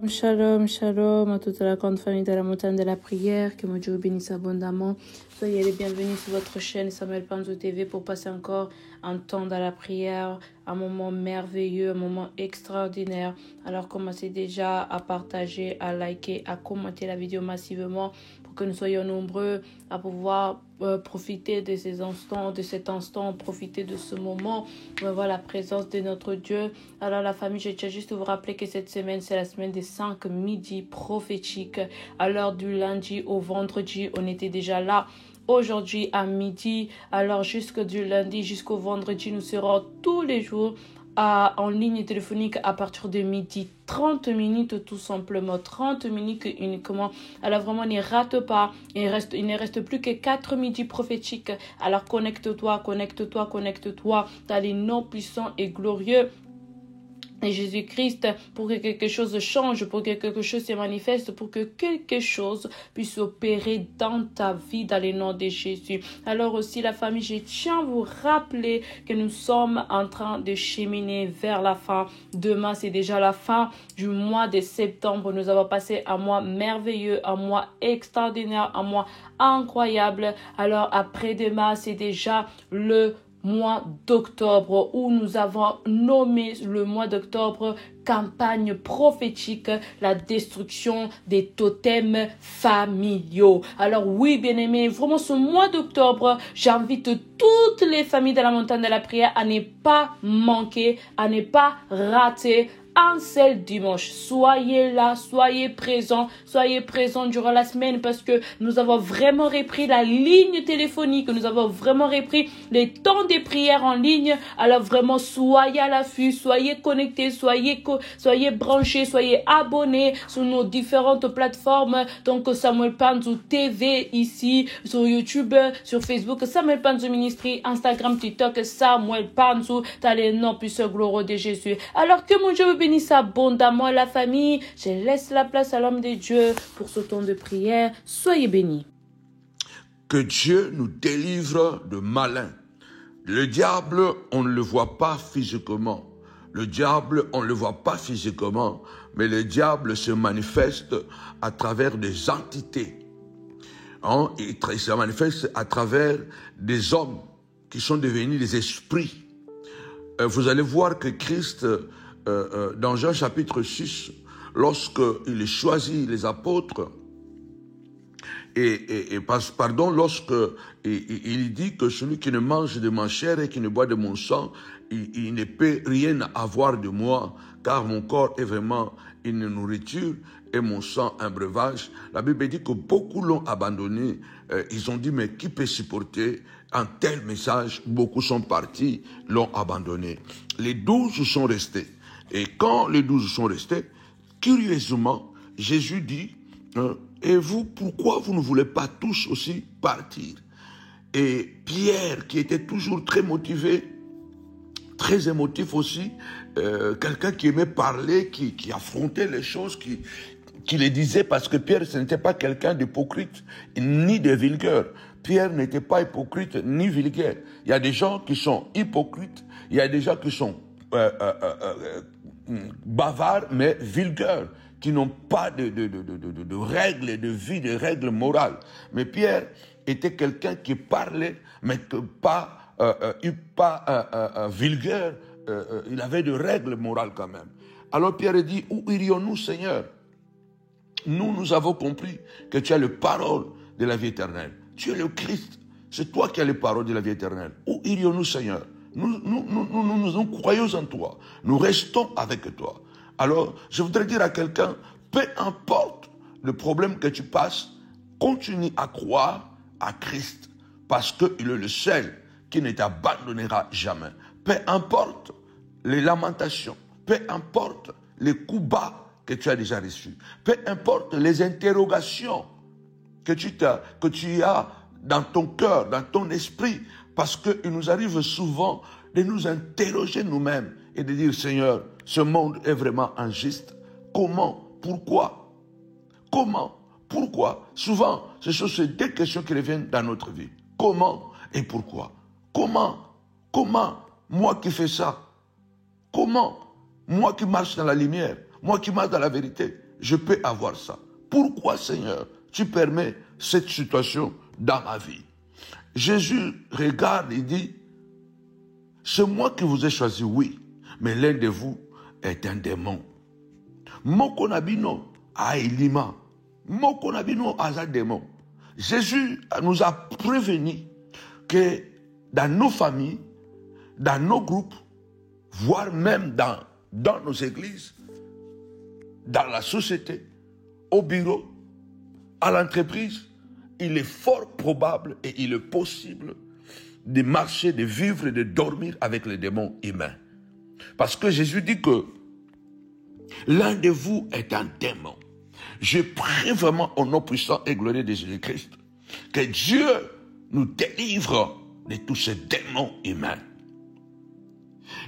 Shalom, shalom à toute la grande famille de la montagne de la prière, que mon Dieu vous bénisse abondamment. Soyez les bienvenus sur votre chaîne Samuel Panzo TV pour passer encore un temps dans la prière, un moment merveilleux, un moment extraordinaire. Alors commencez déjà à partager, à liker, à commenter la vidéo massivement pour que nous soyons nombreux à pouvoir profiter de ces instants, de cet instant, profiter de ce moment où on voit la présence de notre Dieu. Alors la famille, je tiens juste à vous rappeler que cette semaine, c'est la semaine des 5 midis prophétiques. Alors du lundi au vendredi, on était déjà là. Aujourd'hui à midi, alors jusque du lundi jusqu'au vendredi, nous serons tous les jours en ligne téléphonique à partir de midi. 30 minutes tout simplement, 30 minutes uniquement. Alors vraiment, ne rate pas. Il ne reste plus que 4 midis prophétiques. Alors connecte-toi, connecte-toi, connecte-toi dans les noms puissants et glorieux et Jésus-Christ, pour que quelque chose change, pour que quelque chose se manifeste, pour que quelque chose puisse opérer dans ta vie, dans le nom de Jésus. Alors aussi, la famille, je tiens à vous rappeler que nous sommes en train de cheminer vers la fin. Demain, c'est déjà la fin du mois de septembre. Nous avons passé un mois merveilleux, un mois extraordinaire, un mois incroyable. Alors, après-demain, c'est déjà le mois d'octobre où nous avons nommé le mois d'octobre campagne prophétique, la destruction des totems familiaux. Alors oui, bien-aimés, vraiment ce mois d'octobre, j'invite toutes les familles de la montagne de la prière à ne pas manquer, à ne pas rater un seul dimanche. Soyez là, soyez présents durant la semaine parce que nous avons vraiment repris la ligne téléphonique, nous avons vraiment repris les temps de prière en ligne. Alors vraiment, soyez à l'affût, soyez connectés, soyez branchés, soyez abonnés sur nos différentes plateformes. Donc Samuel Panzo TV ici, sur YouTube, sur Facebook, Samuel Panzo Ministry, Instagram, TikTok, Samuel Panzo, dans les noms puissants glorieux de Jésus. Alors que mon Dieu vous bénisse abondamment la famille. Je laisse la place à l'homme de Dieu pour ce temps de prière. Soyez bénis. Que Dieu nous délivre de malin. Le diable, on ne le voit pas physiquement. Le diable, on ne le voit pas physiquement, mais le diable se manifeste à travers des entités. Il se manifeste à travers des hommes qui sont devenus des esprits. Vous allez voir que Christ, dans Jean chapitre 6, lorsqu'il choisit les apôtres, lorsque il dit que celui qui ne mange de ma chair et qui ne boit de mon sang, il ne peut rien avoir de moi, car mon corps est vraiment une nourriture et mon sang un breuvage. La Bible dit que beaucoup l'ont abandonné. Ils ont dit, mais qui peut supporter un tel message? Beaucoup sont partis, l'ont abandonné. Les 12 sont restés. Et quand les 12 sont restés, curieusement, Jésus dit, et vous, pourquoi vous ne voulez pas tous aussi partir? Et Pierre, qui était toujours très motivé, très émotif aussi, quelqu'un qui aimait parler, qui affrontait les choses, qui les disait, parce que Pierre, ce n'était pas quelqu'un d'hypocrite, ni de vulgaire. Pierre n'était pas hypocrite, ni vulgaire. Il y a des gens qui sont hypocrites, il y a des gens qui sont bavards, mais vulgaires, qui n'ont pas de règles de vie, de règles morales. Mais Pierre était quelqu'un qui parlait, mais pas vulgaire. Il avait de règles morales quand même. Alors Pierre dit, où irions-nous, Seigneur? Nous avons compris que tu as les paroles de la vie éternelle. Tu es le Christ. C'est toi qui as les paroles de la vie éternelle. Où irions-nous, Seigneur? Nous croyons en toi. Nous restons avec toi. Alors, je voudrais dire à quelqu'un, peu importe le problème que tu passes, continue à croire à Christ, parce qu'il est le seul qui ne t'abandonnera jamais. Peu importe les lamentations, peu importe les coups bas que tu as déjà reçus, peu importe les interrogations que tu as dans ton cœur, dans ton esprit, parce qu'il nous arrive souvent de nous interroger nous-mêmes et de dire, Seigneur, ce monde est vraiment injuste. Comment? Pourquoi? Comment? Pourquoi? Souvent, ce sont ces deux questions qui reviennent dans notre vie. Comment et pourquoi? Comment? Comment? Moi qui fais ça? Comment? Moi qui marche dans la lumière? Moi qui marche dans la vérité? je peux avoir ça. Pourquoi, Seigneur, tu permets cette situation dans ma vie? Jésus regarde et dit, c'est moi qui vous ai choisi, oui, mais l'un de vous est un démon. Moko nabino a elima, moko nabino a un démon. Jésus nous a prévenu que dans nos familles, dans nos groupes, voire même dans nos églises, dans la société, au bureau, à l'entreprise, il est fort probable et il est possible de marcher, de vivre et de dormir avec les démons humains. Parce que Jésus dit que l'un de vous est un démon. Je prie vraiment au nom puissant et glorieux de Jésus-Christ que Dieu nous délivre de tous ces démons humains.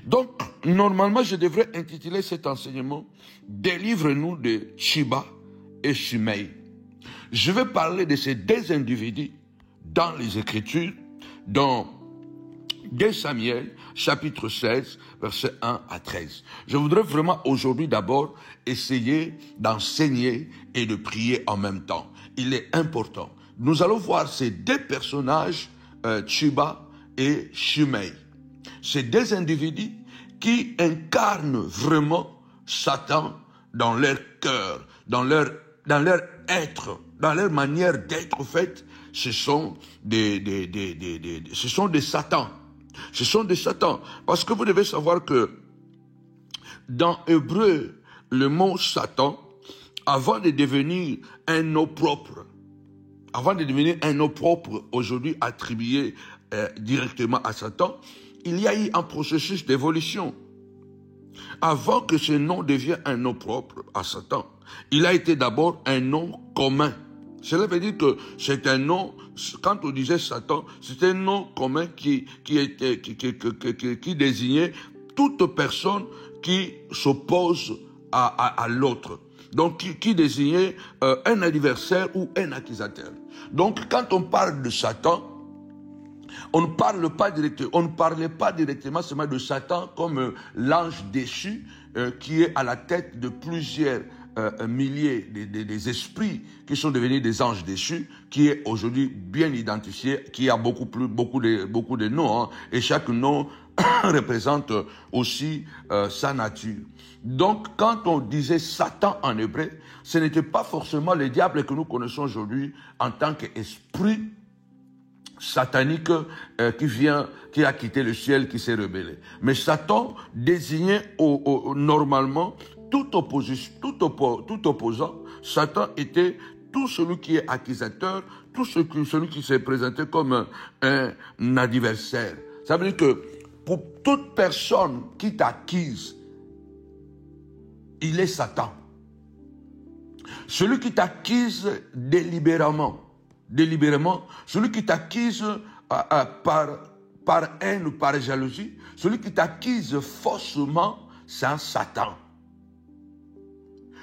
Donc, normalement, je devrais intituler cet enseignement « Délivre-nous de Sheba et Shimei ». Je vais parler de ces deux individus dans les Écritures, dans 2 Samuel, chapitre 16, versets 1 à 13. Je voudrais vraiment aujourd'hui d'abord essayer d'enseigner et de prier en même temps. Il est important. Nous allons voir ces deux personnages, Sheba et Shimei. Ces deux individus qui incarnent vraiment Satan dans leur cœur, dans leur être, dans leur manière d'être faite. Ce sont des Satans. Ce sont des Satans. Parce que vous devez savoir que dans Hébreu, le mot Satan, avant de devenir un nom propre, aujourd'hui attribué directement à Satan, il y a eu un processus d'évolution. Avant que ce nom devienne un nom propre à Satan, il a été d'abord un nom commun. Cela veut dire que c'est un nom, quand on disait Satan, c'était un nom commun qui désignait toute personne qui s'oppose à l'autre. Donc, qui désignait un adversaire ou un accusateur. Donc, quand on parle de Satan, on ne parlait pas directement seulement de Satan comme l'ange déchu qui est à la tête de plusieurs milliers des esprits qui sont devenus des anges déchus, qui est aujourd'hui bien identifié, qui a beaucoup de noms, hein, et chaque nom représente aussi sa nature. Donc, quand on disait Satan en hébreu, ce n'était pas forcément le diable que nous connaissons aujourd'hui en tant qu'esprit satanique qui a quitté le ciel, qui s'est rebellé. Mais Satan désignait normalement tout opposant. Satan était tout celui qui est accusateur, tout celui qui s'est présenté comme un adversaire. Ça veut dire que pour toute personne qui t'accuse, il est Satan. Celui qui t'accuse délibérément, celui qui t'accuse par haine ou par jalousie, celui qui t'accuse faussement, c'est un Satan.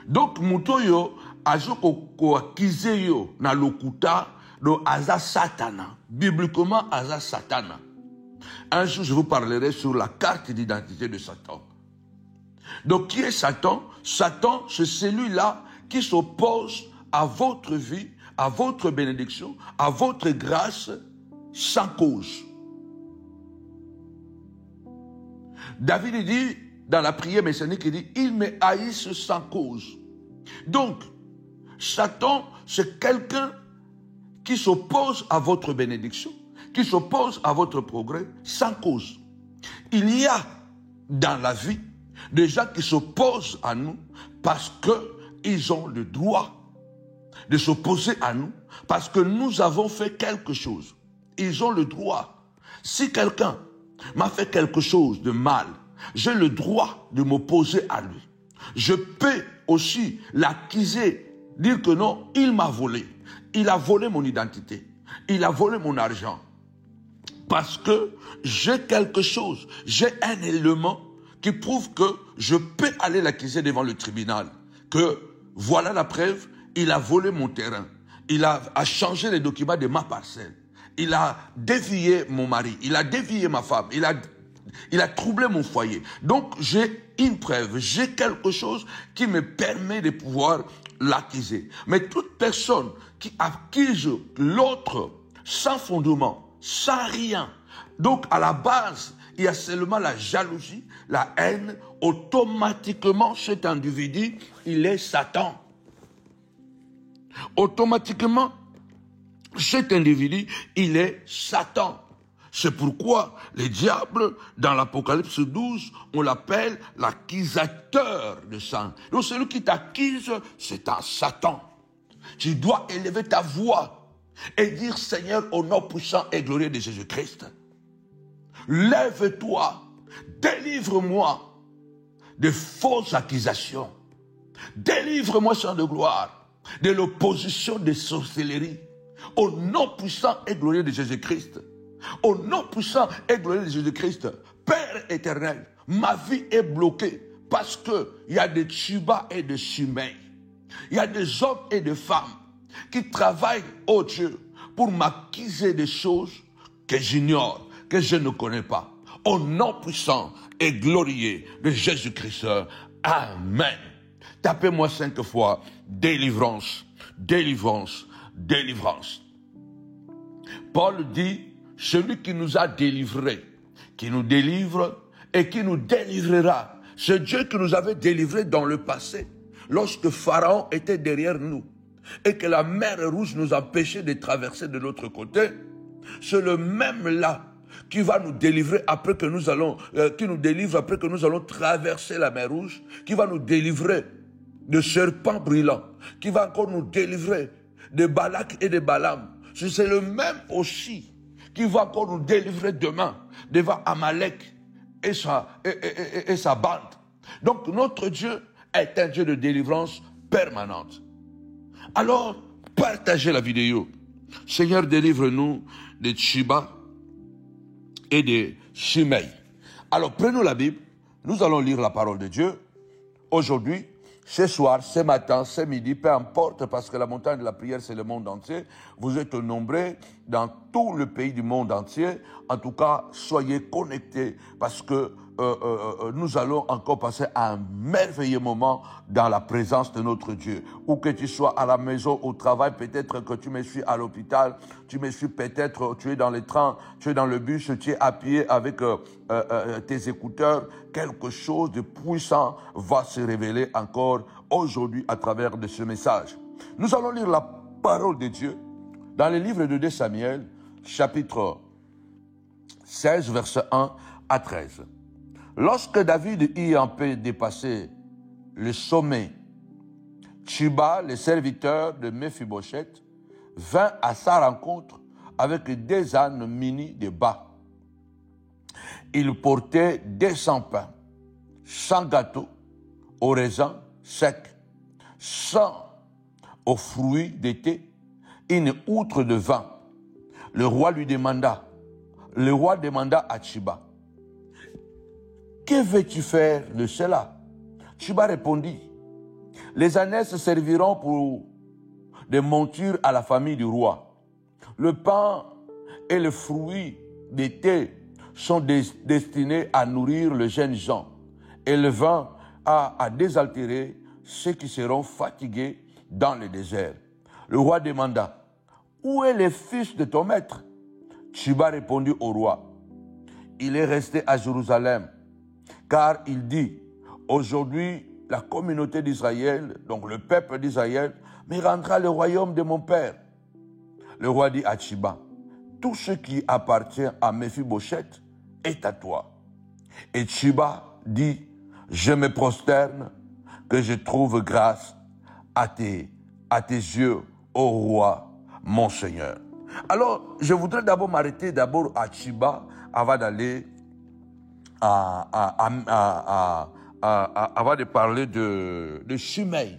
Donc, mutoyo azoko accuse yo na lokuta do aza Satana. Bibliquement, aza Satana. Un jour, je vous parlerai sur la carte d'identité de Satan. Donc, qui est Satan? Satan, c'est celui-là qui s'oppose à votre vie, à votre bénédiction, à votre grâce, sans cause. David dit, dans la prière messianique, il dit, il me haïssent sans cause. Donc, Satan, c'est quelqu'un qui s'oppose à votre bénédiction, qui s'oppose à votre progrès, sans cause. Il y a dans la vie des gens qui s'opposent à nous parce qu'ils ont le droit de s'opposer à nous parce que nous avons fait quelque chose. Ils ont le droit. Si quelqu'un m'a fait quelque chose de mal, j'ai le droit de m'opposer à lui. Je peux aussi l'accuser, dire que non, il m'a volé. Il a volé mon identité. Il a volé mon argent. Parce que j'ai quelque chose, j'ai un élément qui prouve que je peux aller l'accuser devant le tribunal. Que voilà la preuve, il a volé mon terrain. Il a changé les documents de ma parcelle. Il a dévié mon mari. Il a dévié ma femme. Il a troublé mon foyer. Donc, j'ai une preuve, j'ai quelque chose qui me permet de pouvoir l'accuser. Mais toute personne qui accuse l'autre sans fondement, sans rien, donc à la base, il y a seulement la jalousie, la haine, automatiquement cet individu, il est Satan. Automatiquement, cet individu, il est Satan. C'est pourquoi le diable, dans l'Apocalypse 12, on l'appelle l'accusateur de sang. Donc celui qui t'accuse, c'est un Satan. Tu dois élever ta voix et dire, Seigneur, au nom puissant et glorieux de Jésus-Christ, lève-toi, délivre-moi de fausses accusations. Délivre-moi, Seigneur de gloire, de l'opposition des sorcelleries. Au nom puissant et glorieux de Jésus-Christ. Au nom puissant et glorieux de Jésus-Christ. Père éternel, ma vie est bloquée parce qu'il y a des Tchibas et des Shimei. Il y a des hommes et des femmes qui travaillent, oh Dieu, pour m'accuser des choses que j'ignore, que je ne connais pas. Au nom puissant et glorieux de Jésus-Christ. Amen. Tapez-moi 5 fois, délivrance, délivrance, délivrance. Paul dit, celui qui nous a délivrés, qui nous délivre et qui nous délivrera. C'est Dieu qui nous avait délivrés dans le passé, lorsque Pharaon était derrière nous et que la mer Rouge nous empêchait de traverser de l'autre côté. C'est le même là qui va nous délivrer après que nous allons, qui nous délivre après que nous allons traverser la mer Rouge, qui va nous délivrer de serpents brûlants, qui va encore nous délivrer de Balak et de Balaam. C'est le même aussi qui va encore nous délivrer demain devant Amalek et sa bande. Donc notre Dieu est un Dieu de délivrance permanente. Alors, partagez la vidéo. Seigneur, délivre-nous des Tchibas et des Shimei. Alors, prenons la Bible. Nous allons lire la parole de Dieu. Aujourd'hui, ce soir, ce matin, ce midi, peu importe, parce que la montagne de la prière, c'est le monde entier. Vous êtes nombreux dans tout le pays du monde entier. En tout cas, soyez connectés parce que nous allons encore passer un merveilleux moment dans la présence de notre Dieu. Où que tu sois à la maison, au travail, peut-être que tu me suis à l'hôpital, tu me suis peut-être, tu es dans le train, tu es dans le bus, tu es à pied avec tes écouteurs. Quelque chose de puissant va se révéler encore aujourd'hui à travers de ce message. Nous allons lire la parole de Dieu dans le livre de 2 Samuel, chapitre 16, verset 1 à 13. Lorsque David eut un peu dépassé le sommet, Tchiba, le serviteur de Méphibosheth, vint à sa rencontre avec 2 ânes munis de bâts. Il portait 200 pains, 100 gâteaux au raisin sec, 100 aux fruits d'été, une outre de vin. Le roi demanda à Tchiba, « Que veux-tu faire de cela ?» Tchiba répondit, « Les ânesses serviront pour des montures à la famille du roi. Le pain et le fruit d'été sont destinés à nourrir les jeunes gens, et le vin à désaltérer ceux qui seront fatigués dans le désert. » Le roi demanda, « Où est le fils de ton maître ?» Tchiba répondit au roi, « Il est resté à Jérusalem, car il dit, aujourd'hui la communauté d'Israël, donc le peuple d'Israël, me rendra le royaume de mon père. » Le roi dit à Tchiba, « Tout ce qui appartient à Méphibosheth est à toi. » Et Tchiba dit, « Je me prosterne, que je trouve grâce à tes yeux, ô roi, mon Seigneur. » Alors, je voudrais d'abord m'arrêter à Tchiba avant d'aller avant de parler de Shimei.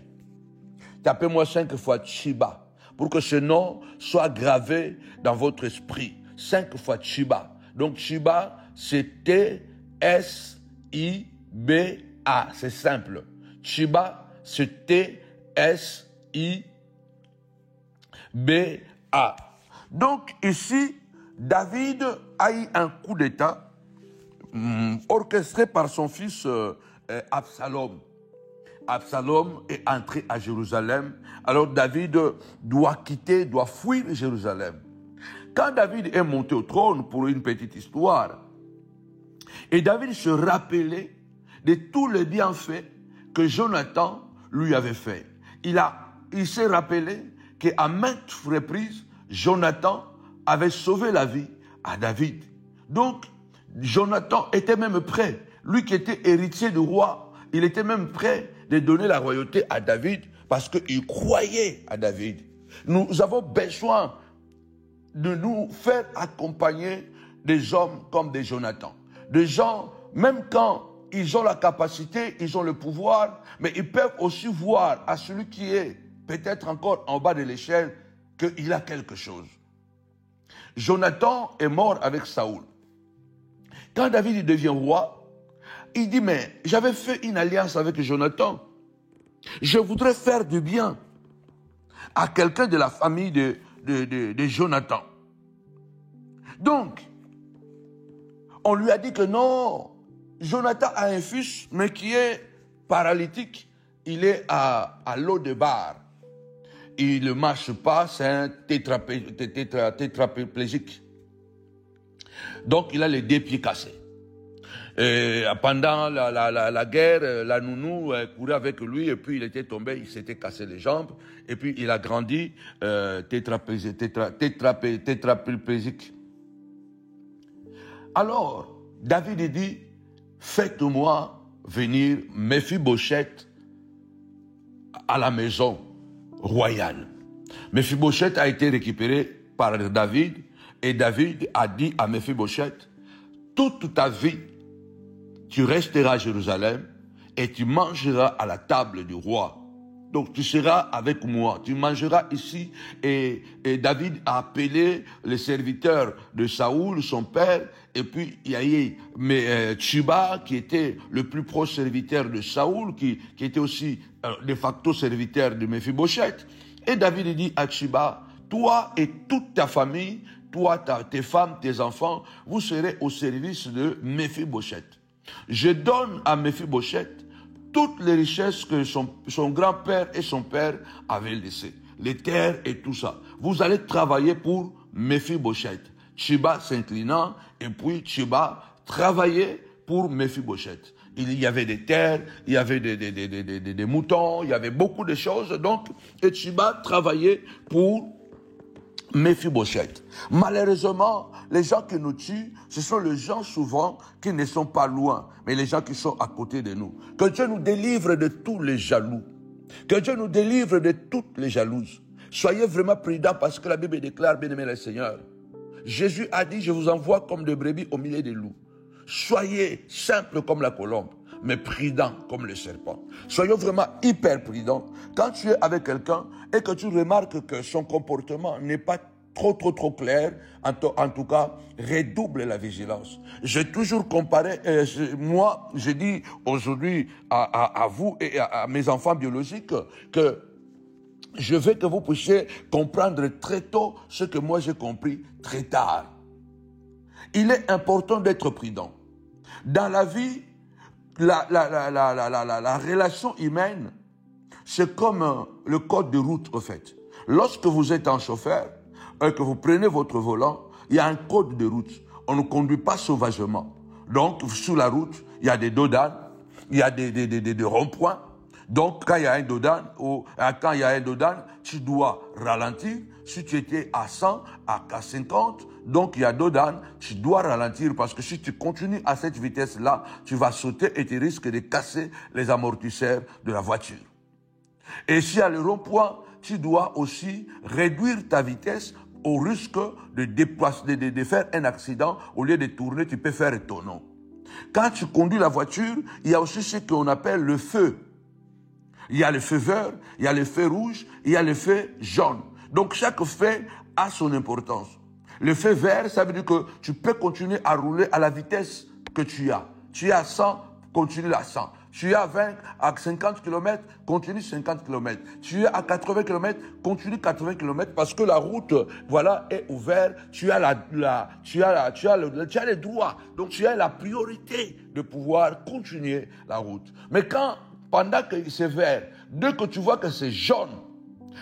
Tapez-moi 5 fois Tchiba pour que ce nom soit gravé dans votre esprit. 5 fois Tchiba. Donc Tchiba, c'est T-S-I-B-A. C'est simple. Tchiba, c'est T-S-I-B-A. Donc ici, David a eu un coup d'état orchestré par son fils Absalom. Absalom est entré à Jérusalem. Alors David doit fuir Jérusalem. Quand David est monté au trône, pour une petite histoire, et David se rappelait de tous les bienfaits que Jonathan lui avait fait. Il s'est rappelé qu'à maintes reprises, Jonathan avait sauvé la vie à David. Donc, Jonathan était même prêt, lui qui était héritier du roi, il était même prêt de donner la royauté à David parce qu'il croyait à David. Nous avons besoin de nous faire accompagner des hommes comme des Jonathan. Des gens, même quand ils ont la capacité, ils ont le pouvoir, mais ils peuvent aussi voir à celui qui est peut-être encore en bas de l'échelle qu'il a quelque chose. Jonathan est mort avec Saoul. Quand David devient roi, il dit, mais j'avais fait une alliance avec Jonathan. Je voudrais faire du bien à quelqu'un de la famille de Jonathan. Donc, on lui a dit que non, Jonathan a un fils, mais qui est paralytique. Il est à l'O-de-Bar. Il ne marche pas, c'est un tétraplégique. Donc, il a les deux pieds cassés. Et pendant la guerre, la nounou courait avec lui et puis il était tombé, il s'était cassé les jambes et puis il a grandi tétraplégique. Alors, David dit, faites-moi venir Méphibosheth à la maison royale. Méphibosheth a été récupéré par David et David a dit à Méphibosheth, toute ta vie, tu resteras à Jérusalem et tu mangeras à la table du roi. Donc tu seras avec moi, tu mangeras ici. Et David a appelé les serviteurs de Saoul, son père, et puis il y a eu Tchiba, qui était le plus proche serviteur de Saoul, qui était aussi de facto serviteur de Méphibosheth. Et David dit à Tchiba, toi et toute ta famille, toi, tes femmes, tes enfants, vous serez au service de Méphibosheth. Je donne à Méphibosheth toutes les richesses que son grand-père et son père avaient laissées. Les terres et tout ça. Vous allez travailler pour Méphibosheth. Tchiba s'inclinant et puis Tchiba travaillait pour Méphibosheth. Il y avait des terres, il y avait des moutons, il y avait beaucoup de choses. Donc, Tchiba travaillait pour Méphibosheth. Malheureusement, les gens qui nous tuent, ce sont les gens souvent qui ne sont pas loin, mais les gens qui sont à côté de nous. Que Dieu nous délivre de tous les jaloux. Que Dieu nous délivre de toutes les jalouses. Soyez vraiment prudents parce que la Bible déclare, bien-aimé le Seigneur, Jésus a dit, je vous envoie comme des brebis au milieu des loups. Soyez simples comme la colombe, mais prudents comme le serpent. Soyons vraiment hyper prudents. Quand tu es avec quelqu'un et que tu remarques que son comportement n'est pas trop clair, en tout cas, redouble la vigilance. J'ai toujours comparé, moi, je dis aujourd'hui à vous et à mes enfants biologiques que je veux que vous puissiez comprendre très tôt ce que moi j'ai compris très tard. Il est important d'être prudent. Dans la vie, la relation humaine, c'est comme le code de route, en fait. Lorsque vous êtes un chauffeur et que vous prenez votre volant, il y a un code de route. On ne conduit pas sauvagement. Donc, sur la route, il y a des dodanes, il y a des ronds-points. Donc, quand il y a un dodane, tu dois ralentir. Si tu étais à 100, à 50, donc il y a dodane, tu dois ralentir parce que si tu continues à cette vitesse-là, tu vas sauter et tu risques de casser les amortisseurs de la voiture. Et s'il y a le rond-point, tu dois aussi réduire ta vitesse au risque de faire un accident. Au lieu de tourner, tu peux faire un tonneau. Quand tu conduis la voiture, il y a aussi ce qu'on appelle le feu. Il y a le feu vert, il y a le feu rouge, il y a le feu jaune. Donc chaque feu a son importance. Le feu vert, ça veut dire que tu peux continuer à rouler à la vitesse que tu as. Tu es à 100, continue à 100. Tu es à 20, à 50 km, continue 50 km. Tu es à 80 km, continue 80 km parce que la route, voilà, est ouverte. Tu as tu as les droits. Donc, tu as la priorité de pouvoir continuer la route. Mais pendant que c'est vert, dès que tu vois que c'est jaune,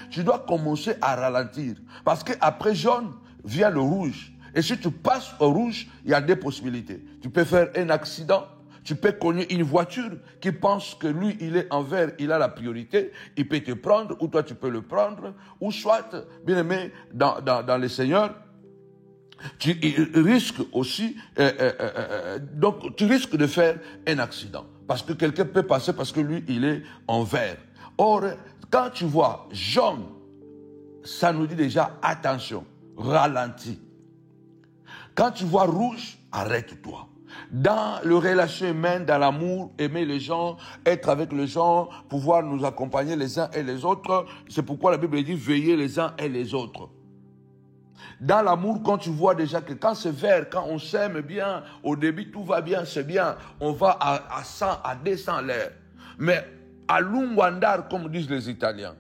tu dois commencer à ralentir. Parce qu'après jaune, vient le rouge. Et si tu passes au rouge, il y a des possibilités. Tu peux faire un accident. Tu peux cogner une voiture qui pense que lui, il est en vert, il a la priorité. Il peut te prendre ou toi, tu peux le prendre. Ou soit, bien aimé, dans le Seigneur, tu risques aussi, donc tu risques de faire un accident. Parce que quelqu'un peut passer parce que lui, il est en vert. Or, quand tu vois jaune, ça nous dit déjà attention, ralentis. Quand tu vois rouge, arrête-toi. Dans les relations humaines, dans l'amour, aimer les gens, être avec les gens, pouvoir nous accompagner les uns et les autres, c'est pourquoi la Bible dit veiller les uns et les autres. Dans l'amour, quand tu vois déjà que quand c'est vert, quand on s'aime bien, au début tout va bien, c'est bien, on va à 100, à 200 l'air. Mais à Lungwandar, comme disent les Italiens.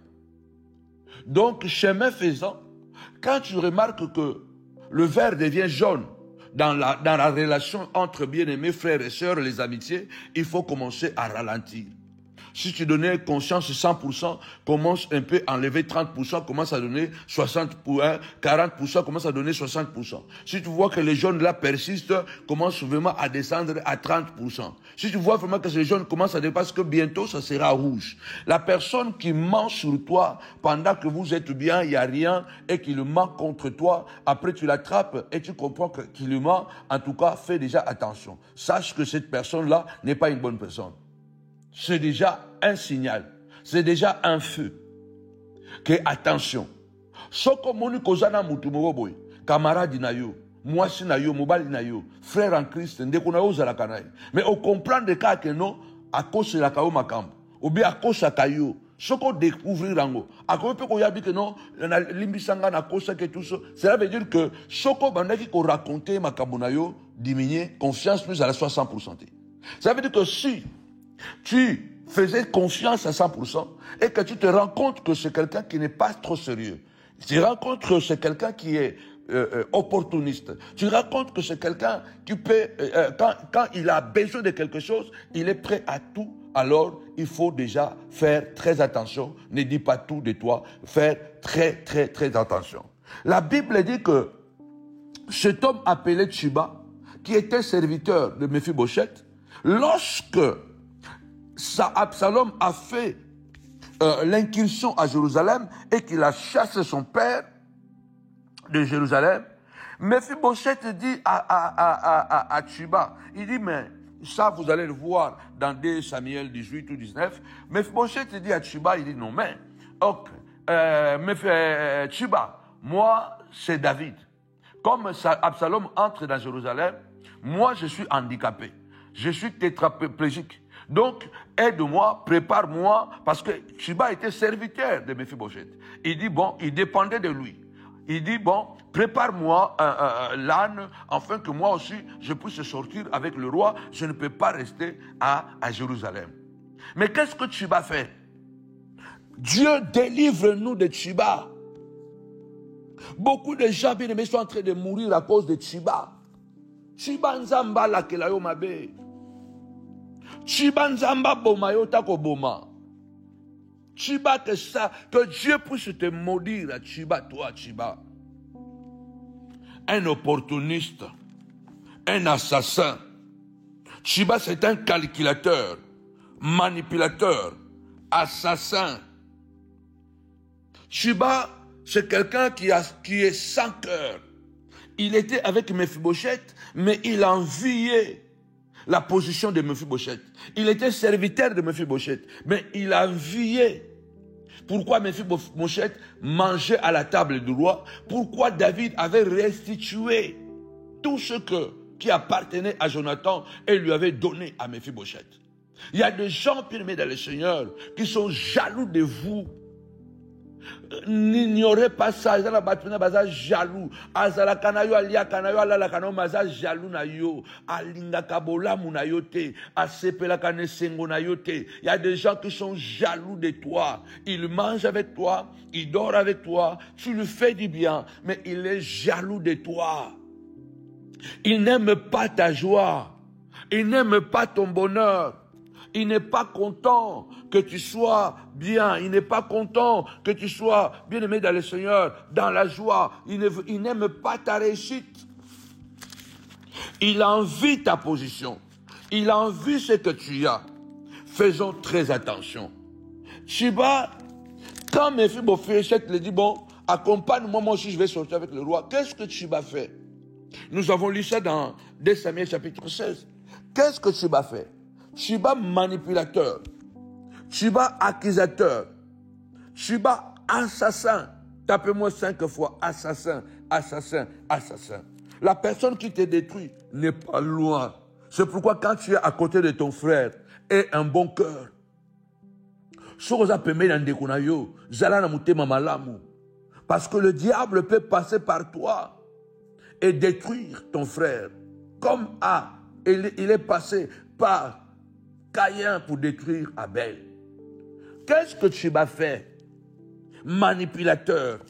Donc, chemin faisant, quand tu remarques que le vert devient jaune dans la relation entre bien-aimés, frères et sœurs, les amitiés, il faut commencer à ralentir. Si tu donnais conscience 100%, commence un peu à enlever 30%, commence à donner 60%, 40%, commence à donner 60%. Si tu vois que les jaunes là persistent, commence vraiment à descendre à 30%. Si tu vois vraiment que ces jaunes commencent à dépasser, que bientôt ça sera rouge. La personne qui ment sur toi pendant que vous êtes bien, il n'y a rien, et qui le ment contre toi, après tu l'attrapes et tu comprends qu'il le ment, en tout cas, fais déjà attention. Sache que cette personne-là n'est pas une bonne personne. C'est déjà un signal, c'est déjà un feu. Que attention. Soko moni kozana mutu moboboy, camarade na yo, mwasi na yo, mobali na yo, frère en Christ, ndeko na yo zala kanai. Mais on comprend de cas que non, à cause de la kao makambo, ou bien à cause de la kayo, soko découvrir rango. À cause de yabi que non, na limbisanga na cause que tout ça. Cela veut dire que soko bandaki ko raconter makambo na yo, diminuer, confiance plus à la 60%. Ça veut dire que si tu faisais confiance à 100% et que tu te rends compte que c'est quelqu'un qui n'est pas trop sérieux. Tu te rends compte que c'est quelqu'un qui est opportuniste. Tu te rends compte que c'est quelqu'un qui peut, quand il a besoin de quelque chose, il est prêt à tout. Alors, il faut déjà faire très attention. Ne dis pas tout de toi. Faire très, très, très attention. La Bible dit que cet homme appelé Tchiba, qui était serviteur de Mephibosheth, lorsque Absalom a fait l'incursion à Jérusalem et qu'il a chassé son père de Jérusalem, Mephibosheth dit à Tchiba, il dit, mais ça vous allez le voir dans 2 Samuel 18 ou 19, Mephibosheth dit à Tchiba, il dit non, mais Tchiba, moi c'est David. Comme Absalom entre dans Jérusalem, moi je suis handicapé, je suis tétraplégique. Donc, aide-moi, prépare-moi, parce que Tchiba était serviteur de Mephibosheth. Il dit, bon, il dépendait de lui. Il dit, bon, prépare-moi l'âne, afin que moi aussi, je puisse sortir avec le roi. Je ne peux pas rester à Jérusalem. Mais qu'est-ce que Tchiba fait? Dieu délivre-nous de Tchiba. Beaucoup de gens, bien aimés, sont en train de mourir à cause de Tchiba. Tchiba nzamba la kelayo mabe. Tchiba nzamba boma yota ko boma. Tchiba que ça, que Dieu puisse te maudire, Tchiba, toi, Tchiba. Un opportuniste, un assassin. Tchiba, c'est un calculateur, manipulateur, assassin. Tchiba, c'est quelqu'un qui est sans cœur. Il était avec Mephibosheth, mais il enviait la position de Mephibosheth. Il était serviteur de Mephibosheth, mais il enviait. Pourquoi Mephibosheth mangeait à la table du roi? Pourquoi David avait restitué tout ce qui appartenait à Jonathan et lui avait donné à Mephibosheth? Il y a des gens, bien-aimés dans le Seigneur, qui sont jaloux de vous. n'ignorez pas ça. Ils ont jaloux. Azala kanayo alia kanayo alala kanayo maza jaloux na yo. Alinga kabola munayote. Asepela kane sengo na yote. Il y a des gens qui sont jaloux de toi. Ils mangent avec toi. Ils dorment avec toi. Tu lui fais du bien. Mais il est jaloux de toi. Il n'aime pas ta joie. Il n'aime pas ton bonheur. Il n'est pas content que tu sois bien. Il n'est pas content que tu sois bien-aimé dans le Seigneur, dans la joie. Il n'aime pas ta réussite. Il envie ta position. Il envie ce que tu as. Faisons très attention. Chiba, quand Mephibosheth lui dit, bon, accompagne-moi, moi aussi je vais sortir avec le roi. Qu'est-ce que Chiba fait? Nous avons lu ça dans 2 Samuel chapitre 16. Qu'est-ce que Chiba fait? Chiba manipulateur, Chiba accusateur, Chiba assassin. Tapez-moi 5 fois assassin, assassin, assassin. La personne qui te détruit n'est pas loin. C'est pourquoi quand tu es à côté de ton frère, aie un bon cœur. Parce que le diable peut passer par toi et détruire ton frère. Comme il est passé par Caïn pour détruire Abel. Qu'est-ce que Chiba fait? Manipulateur,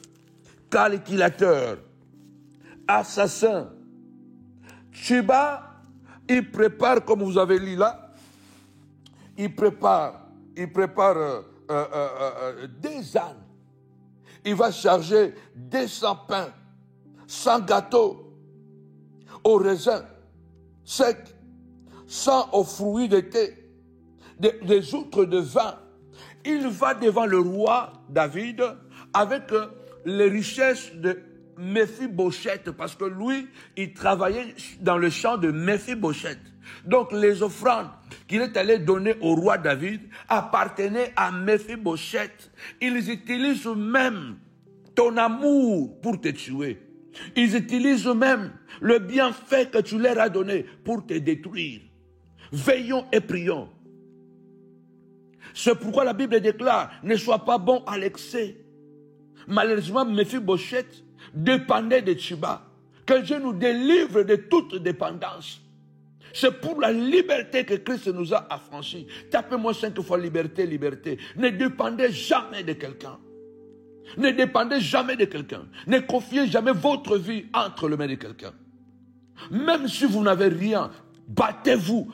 calculateur, assassin. Chiba, il prépare, comme vous avez lu là, il prépare des ânes. Il va charger 200 pains, 100 gâteaux au raisin sec, 100 aux fruits d'été, des outres de vin. Il va devant le roi David avec les richesses de Mephibosheth, parce que lui, il travaillait dans le champ de Mephibosheth. Donc les offrandes qu'il est allé donner au roi David appartenaient à Mephibosheth. Ils utilisent même ton amour pour te tuer. Ils utilisent même le bienfait que tu leur as donné pour te détruire. Veillons et prions. C'est pourquoi la Bible déclare, ne sois pas bon à l'excès. Malheureusement, Mephibosheth dépendait de Chiba. Que Dieu nous délivre de toute dépendance. C'est pour la liberté que Christ nous a affranchis. Tapez-moi 5 fois liberté, liberté. Ne dépendez jamais de quelqu'un. Ne dépendez jamais de quelqu'un. Ne confiez jamais votre vie entre les mains de quelqu'un. Même si vous n'avez rien, battez-vous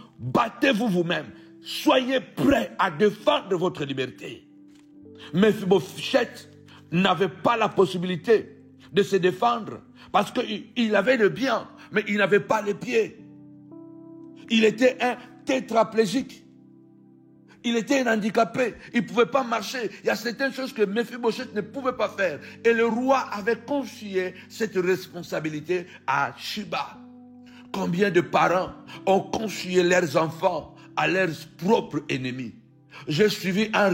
vous-même. Soyez prêts à défendre votre liberté. Mephibosheth n'avait pas la possibilité de se défendre parce qu'il avait le bien, mais il n'avait pas les pieds. Il était un tétraplégique. Il était un handicapé. Il ne pouvait pas marcher. Il y a certaines choses que Mephibosheth ne pouvait pas faire. Et le roi avait confié cette responsabilité à Chiba. Combien de parents ont confié leurs enfants à leurs propres ennemis? J'ai suivi un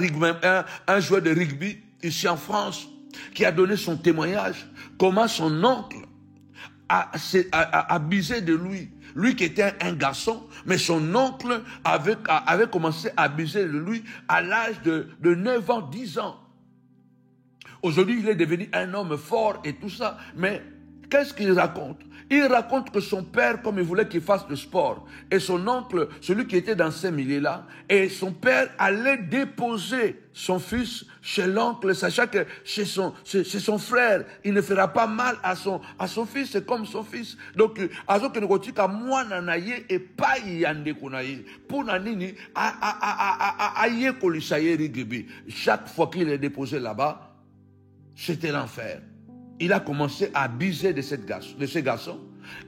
joueur de rugby ici en France qui a donné son témoignage. Comment son oncle a abusé de lui. Lui qui était un garçon, mais son oncle avait commencé à abuser de lui à l'âge de 9 ans, 10 ans. Aujourd'hui, il est devenu un homme fort et tout ça. Mais qu'est-ce qu'il raconte? Il raconte que son père, comme il voulait qu'il fasse le sport, et son oncle, celui qui était dans ces milieux-là, et son père allait déposer son fils chez l'oncle, sachant que chez son frère, il ne fera pas mal à son fils, c'est comme son fils. Donc, chaque fois qu'il est déposé là-bas, c'était l'enfer. Il a commencé à abuser de ce garçon.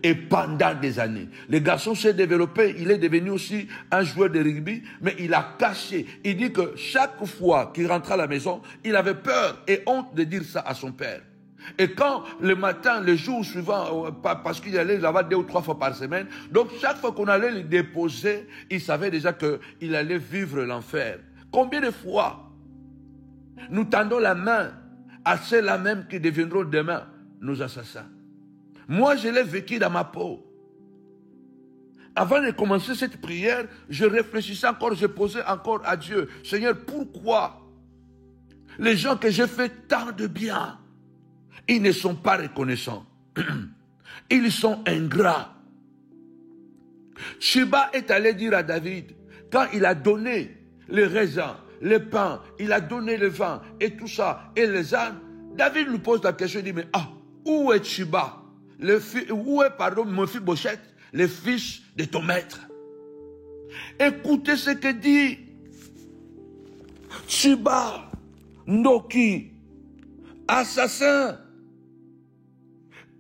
Et pendant des années, le garçon s'est développé. Il est devenu aussi un joueur de rugby. Mais il a caché. Il dit que chaque fois qu'il rentrait à la maison, il avait peur et honte de dire ça à son père. Et quand le matin, le jour suivant, parce qu'il allait là-bas 2 ou 3 fois par semaine, donc chaque fois qu'on allait le déposer, il savait déjà qu'il allait vivre l'enfer. Combien de fois nous tendons la main à ceux-là même qui deviendront demain nos assassins? Moi, je l'ai vécu dans ma peau. Avant de commencer cette prière, je réfléchissais encore, je posais encore à Dieu. Seigneur, pourquoi Les gens que j'ai fait tant de bien, ils ne sont pas reconnaissants. Ils sont ingrats. Tchiba est allé dire à David, quand il a donné les raisins, les pains, il a donné le vin et tout ça, et les ânes, David lui pose la question, il dit, mais où est Tchiba? Où est, pardon, Mephibosheth, le fils de ton maître? Écoutez ce que dit Tchiba, Noki, assassin.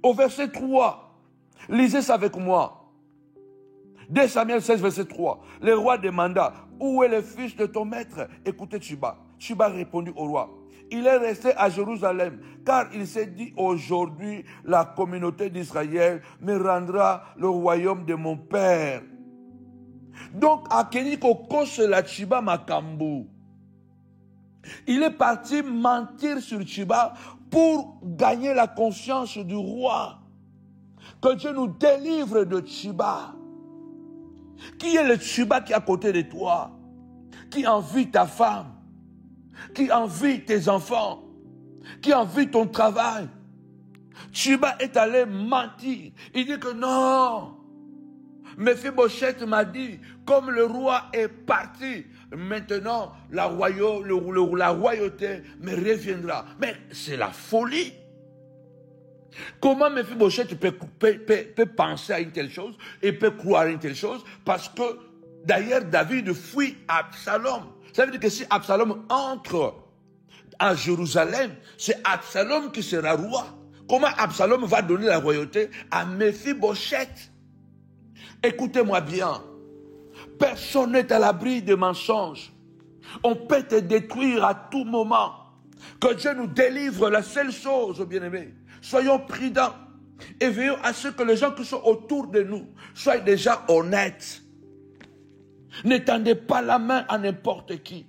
Au verset 3, lisez ça avec moi. 2 Samuel 16, verset 3. Le roi demanda, où est le fils de ton maître? Écoutez Tchiba. Tchiba répondit au roi, il est resté à Jérusalem, car il s'est dit, aujourd'hui, la communauté d'Israël me rendra le royaume de mon père. Donc, Akeniko Kose la Tchiba Makambu. Il est parti mentir sur Tchiba pour gagner la confiance du roi. Que Dieu nous délivre de Tchiba. Qui est le Tchiba qui est à côté de toi? Qui envie ta femme? Qui envie tes enfants? Qui envie ton travail? Tchiba est allé mentir. Il dit que non. Mephibosheth m'a dit, comme le roi est parti, maintenant la royauté me reviendra. Mais c'est la folie. Comment Mephibosheth peut penser à une telle chose et peut croire à une telle chose? Parce que d'ailleurs David fuit Absalom. Ça veut dire que si Absalom entre à Jérusalem, c'est Absalom qui sera roi. Comment Absalom va donner la royauté à Mephibosheth? Écoutez-moi bien, personne n'est à l'abri des mensonges. On peut te détruire à tout moment. Que Dieu nous délivre, la seule chose, bien-aimés. Soyons prudents et veillons à ce que les gens qui sont autour de nous soient déjà honnêtes. N'étendez pas la main à n'importe qui.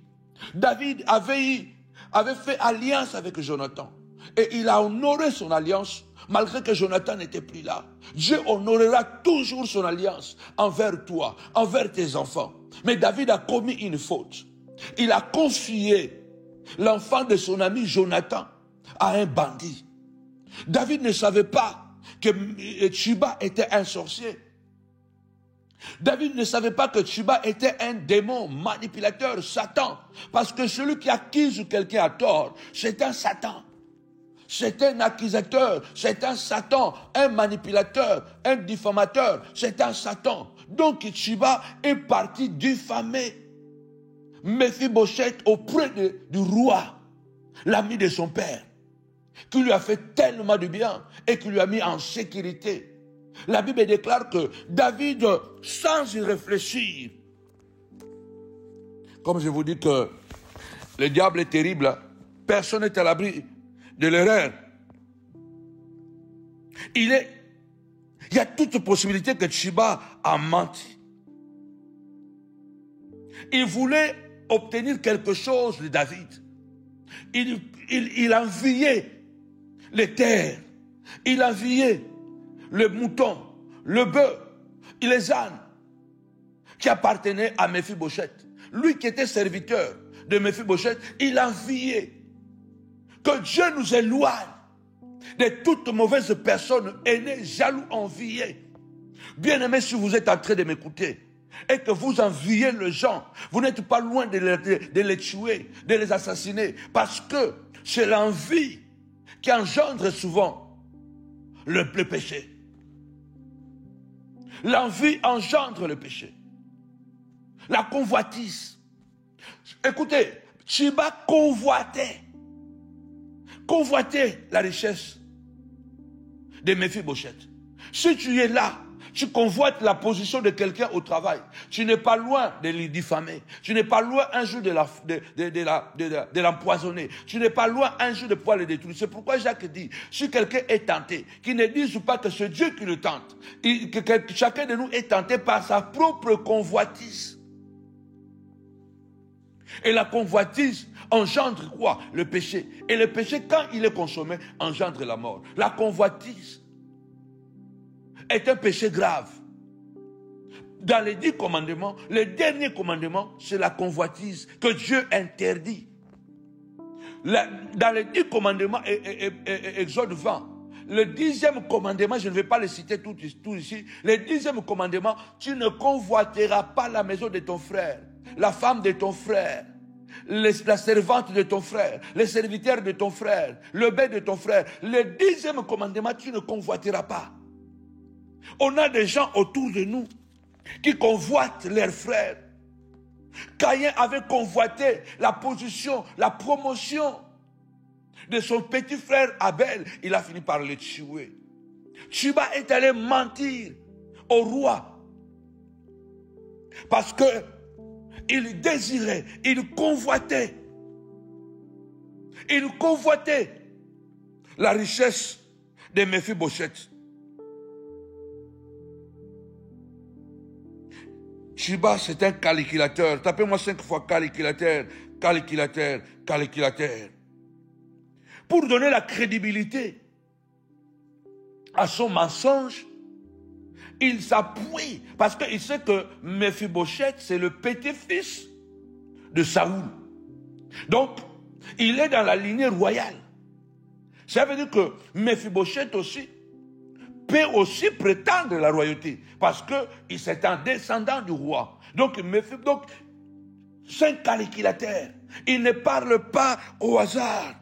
David avait fait alliance avec Jonathan. Et il a honoré son alliance malgré que Jonathan n'était plus là. Dieu honorera toujours son alliance envers toi, envers tes enfants. Mais David a commis une faute. Il a confié l'enfant de son ami Jonathan à un bandit. David ne savait pas que Tchiba était un sorcier. David ne savait pas que Tchiba était un démon manipulateur, Satan. Parce que celui qui accuse quelqu'un à tort, c'est un Satan. C'est un accusateur, c'est un Satan, un manipulateur, un diffamateur, c'est un Satan. Donc Tchiba est parti diffamer Mephibosheth auprès du roi, l'ami de son père, qui lui a fait tellement de bien et qui lui a mis en sécurité. La Bible déclare que David, sans y réfléchir, comme je vous dis que le diable est terrible, personne n'est à l'abri de l'erreur. Il y a toute possibilité que Tchiba a menti. Il voulait obtenir quelque chose de David. Il enviait les terres. Il enviait le mouton, le bœuf et les ânes qui appartenaient à Mephibosheth. Lui qui était serviteur de Mephibosheth, il enviait. Que Dieu nous éloigne de toute mauvaise personne, aînée, jaloux, envié. Bien-aimé, si vous êtes en train de m'écouter et que vous enviez les gens, vous n'êtes pas loin de les tuer, de les assassiner, parce que c'est l'envie qui engendre souvent le péché. L'envie engendre le péché. La convoitise. Écoutez, Tchiba convoitait la richesse de Mephibosheth. Si tu es là, tu convoites la position de quelqu'un au travail, tu n'es pas loin de le diffamer, tu n'es pas loin un jour de l'empoisonner, tu n'es pas loin un jour de pouvoir le détruire. C'est pourquoi Jacques dit, si quelqu'un est tenté, qu'il ne dise pas que c'est Dieu qui le tente, que chacun de nous est tenté par sa propre convoitise. Et la convoitise engendre quoi? Le péché. Et le péché, quand il est consommé, engendre la mort. La convoitise est un péché grave. Dans les 10 commandements, le dernier commandement, c'est la convoitise que Dieu interdit. Dans les 10 commandements, Exode 20, le 10e commandement, je ne vais pas le citer tout ici, le 10e commandement, tu ne convoiteras pas la maison de ton frère, la femme de ton frère, la servante de ton frère, les serviteurs de ton frère, le bête de ton frère. Le 10e commandement, tu ne convoiteras pas. On a des gens autour de nous qui convoitent leurs frères. Caïn avait convoité la position, la promotion de son petit frère Abel. Il a fini par le tuer. Tchuba est allé mentir au roi parce que il désirait, il convoitait la richesse de Mephibosheth. Tchuba, c'est un calculateur. Tapez-moi 5 fois calculateur, calculateur, calculateur. Pour donner la crédibilité à son mensonge, il s'appuie, parce qu'il sait que Mephibosheth, c'est le petit-fils de Saoul. Donc, il est dans la lignée royale. Ça veut dire que Mephibosheth aussi peut aussi prétendre la royauté, parce que c'est un descendant du roi. Donc, c'est un calculateur. Il ne parle pas au hasard.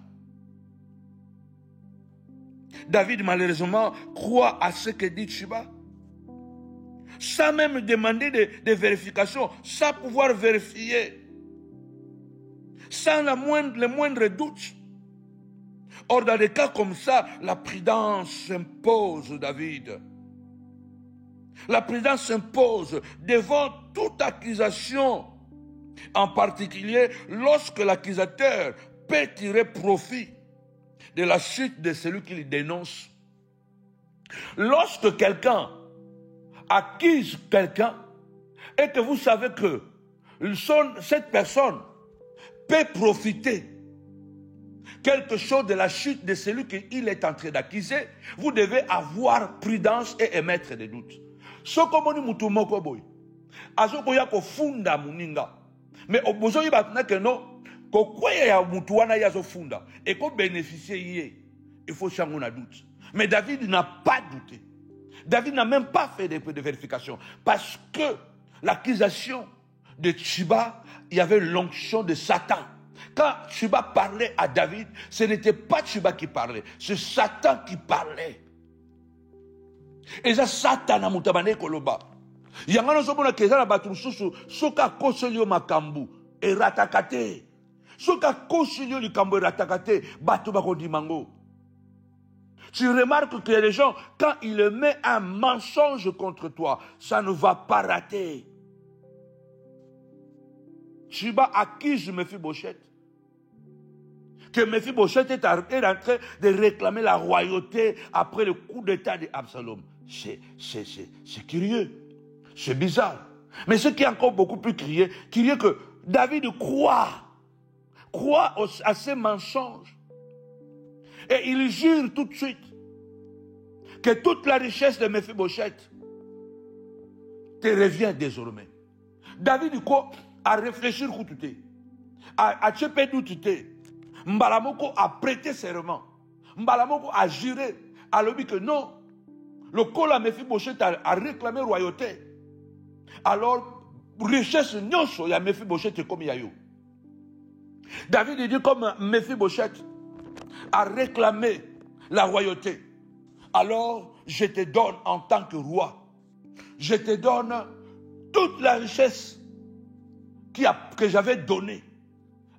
David, malheureusement, croit à ce que dit Tchuba, sans même demander de vérification, sans pouvoir vérifier, sans le moindre doute. Or, dans des cas comme ça, la prudence s'impose, David. La prudence s'impose devant toute accusation, en particulier lorsque l'accusateur peut tirer profit de la chute de celui qui le dénonce. Lorsque quelqu'un accuse quelqu'un et que vous savez que cette personne peut profiter quelque chose de la chute de celui qu'il est en train d'accuser, vous devez avoir prudence et émettre des doutes. Sokomoni mutu moko boy. Azoko ya ko funda muninga. Mais obozo yi batuna que non, ko kweye ya mutu wana ya zo funda et ko bénéficier yé. Il faut changer un doute. Mais David n'a pas douté. David n'a même pas fait de vérification parce que l'accusation de Tchuba, il y avait l'onction de Satan. Quand Tchuba parlait à David, ce n'était pas Tchuba qui parlait, c'est Satan qui parlait. Et ça, Satan a moutabane koloba. Yangano somona kezana batrususu, soka koselio makambu, et ratakate. Soka koselio likambu et ratakate, batu bakodi mango. Tu remarques que les gens, quand ils mettent un mensonge contre toi, ça ne va pas rater. Tchuba accuse Mephibosheth. Que Mephibosheth est en train de réclamer la royauté après le coup d'état d'Absalom. C'est curieux. C'est bizarre. Mais ce qui est encore beaucoup plus curieux, que David croit à ces mensonges. Et il jure tout de suite que toute la richesse de Mephibosheth te revient désormais. David a réfléchi a tchepé douté. Mbalamoko a prêté serment. Mbalamoko a juré. A dit que non. Le col à Mephibosheth a réclamé royauté. Alors, richesse nyonso ya Mephibosheth comme yayo. David dit comme Mephibosheth a réclamé la royauté. Alors, je te donne en tant que roi. Je te donne toute la richesse que j'avais donnée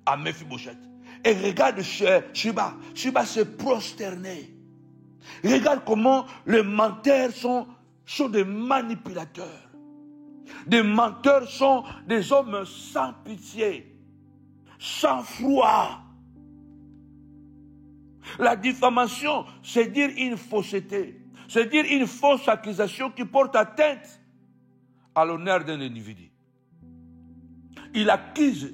à Mephibosheth. Et regarde Tchuba. Tchuba s'est prosterné. Regarde comment les menteurs sont des manipulateurs. Des menteurs sont des hommes sans pitié, sans froid. La diffamation, c'est dire une fausseté. C'est dire une fausse accusation qui porte atteinte à l'honneur d'un individu. Il accuse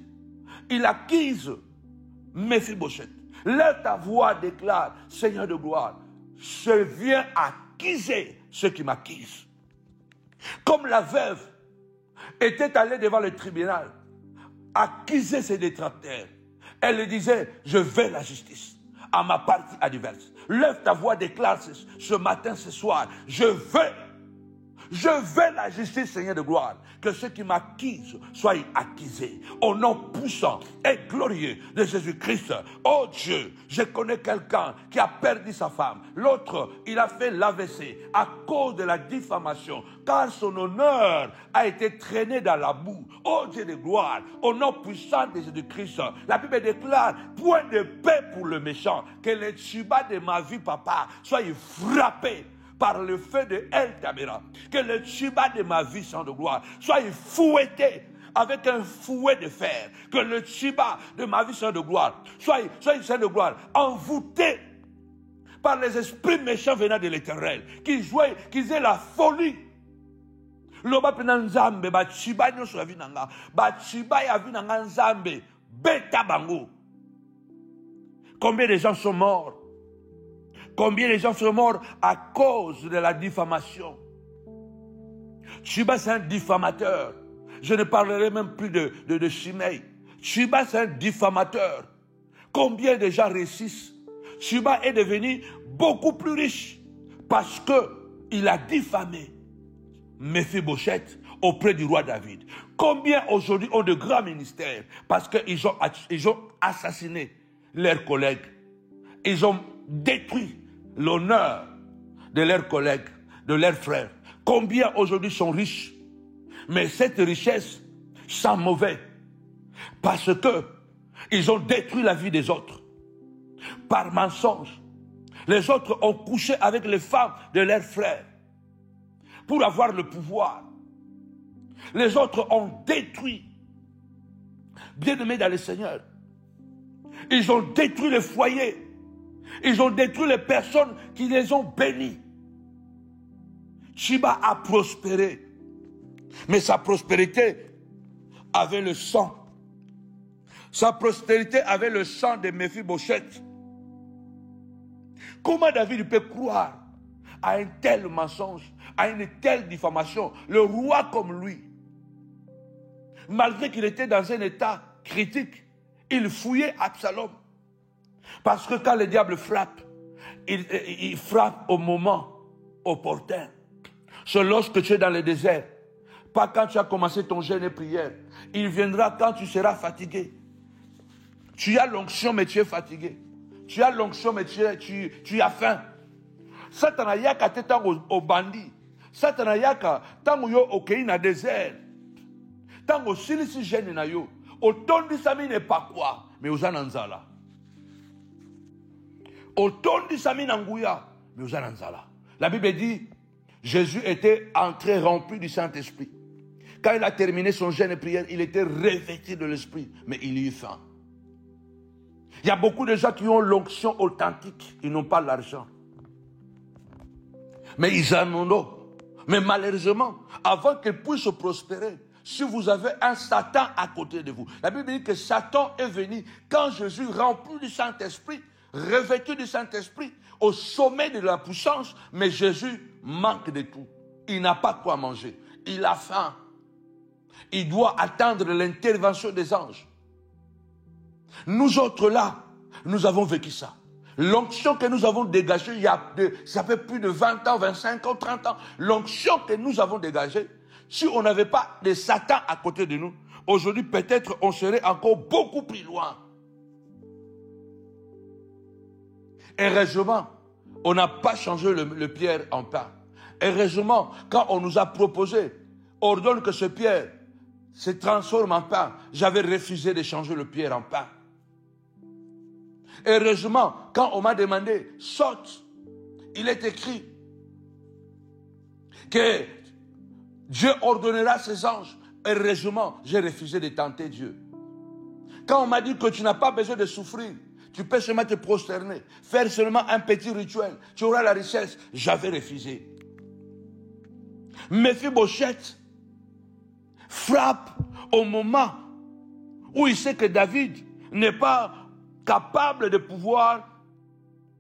Mephibosheth. Là, ta voix déclare, Seigneur de gloire, je viens accuser ceux qui m'accusent. Comme la veuve était allée devant le tribunal, accuser ses détracteurs. Elle lui disait, je veux la justice à ma partie adverse. Lève ta voix, déclare ce matin, ce soir, je veux la justice, Seigneur de gloire. Que ceux qui m'accusent soient accusés. Au nom puissant et glorieux de Jésus-Christ. Oh Dieu, je connais quelqu'un qui a perdu sa femme. L'autre, il a fait l'AVC à cause de la diffamation. Car son honneur a été traîné dans la boue. Oh Dieu de gloire, au nom puissant de Jésus-Christ. La Bible déclare, point de paix pour le méchant. Que les tubas de ma vie, papa, soient frappés par le feu de El Tabera, que le tuba de ma vie, Saint de gloire, soit fouetté avec un fouet de fer, que le tuba de ma vie, Saint de gloire, soit Saint de gloire, envoûté par les esprits méchants venant de l'Éternel, qui aient la folie. Loba pena nzambe, ba tuba nyonso ya vinanga, ba tuba ya vinanga nzambe, beta bango. Combien de gens sont morts? Combien de gens sont morts à cause de la diffamation? Tuba, c'est un diffamateur. Je ne parlerai même plus de Shimei. Tuba, c'est un diffamateur. Combien de gens réussissent? Tuba est devenu beaucoup plus riche parce qu'il a diffamé Méphibosheth auprès du roi David. Combien aujourd'hui ont de grands ministères parce qu'ils ont assassiné leurs collègues. Ils ont détruit l'honneur de leurs collègues, de leurs frères. Combien aujourd'hui sont riches, mais cette richesse sent mauvais parce que ils ont détruit la vie des autres par mensonge. Les autres ont couché avec les femmes de leurs frères pour avoir le pouvoir. Les autres ont détruit, bien-aimés dans le Seigneur, ils ont détruit les foyers. Ils ont détruit les personnes qui les ont bénies. Tuba a prospéré. Mais sa prospérité avait le sang. Sa prospérité avait le sang de Méphibosheth. Comment David peut croire à un tel mensonge, à une telle diffamation? Le roi comme lui, malgré qu'il était dans un état critique, il fouillait Absalom. Parce que quand le diable frappe, il frappe au moment opportun. C'est lorsque tu es dans le désert, pas quand tu as commencé ton jeûne et prière. Il viendra quand tu seras fatigué. Tu as l'onction mais tu es fatigué. Tu as l'onction mais tu as faim. Satan a yaka te tango au bandit. Satan a yaka tango yo okei na désert. Tango silisi jeûne na yo. Otondi sami n'est pas quoi, mais ozana nzala. Otondi sami nanguya, mais ozana nzala. La Bible dit, Jésus était entré rempli du Saint-Esprit. Quand il a terminé son jeûne et prière, il était revêtu de l'Esprit, mais il eut faim. Il y a beaucoup de gens qui ont l'onction authentique, ils n'ont pas l'argent. Mais ils en ont. Mais malheureusement, avant qu'ils puissent prospérer, si vous avez un Satan à côté de vous, la Bible dit que Satan est venu quand Jésus, rempli du Saint-Esprit, revêtu du Saint-Esprit, au sommet de la puissance, mais Jésus manque de tout. Il n'a pas quoi manger. Il a faim. Il doit attendre l'intervention des anges. Nous autres là, nous avons vécu ça. L'onction que nous avons dégagée, ça fait plus de 20 ans, 25 ans, 30 ans. L'onction que nous avons dégagée, si on n'avait pas de Satan à côté de nous, aujourd'hui peut-être on serait encore beaucoup plus loin. Heureusement, on n'a pas changé le pierre en pain. Heureusement, quand on nous a proposé, ordonne que ce pierre se transforme en pain, j'avais refusé de changer le pierre en pain. Heureusement, quand on m'a demandé, saute, il est écrit que Dieu ordonnera ses anges. Heureusement, j'ai refusé de tenter Dieu. Quand on m'a dit que tu n'as pas besoin de souffrir, tu peux seulement te prosterner, faire seulement un petit rituel, tu auras la richesse, j'avais refusé. Méphibosheth frappe au moment où il sait que David n'est pas capable de pouvoir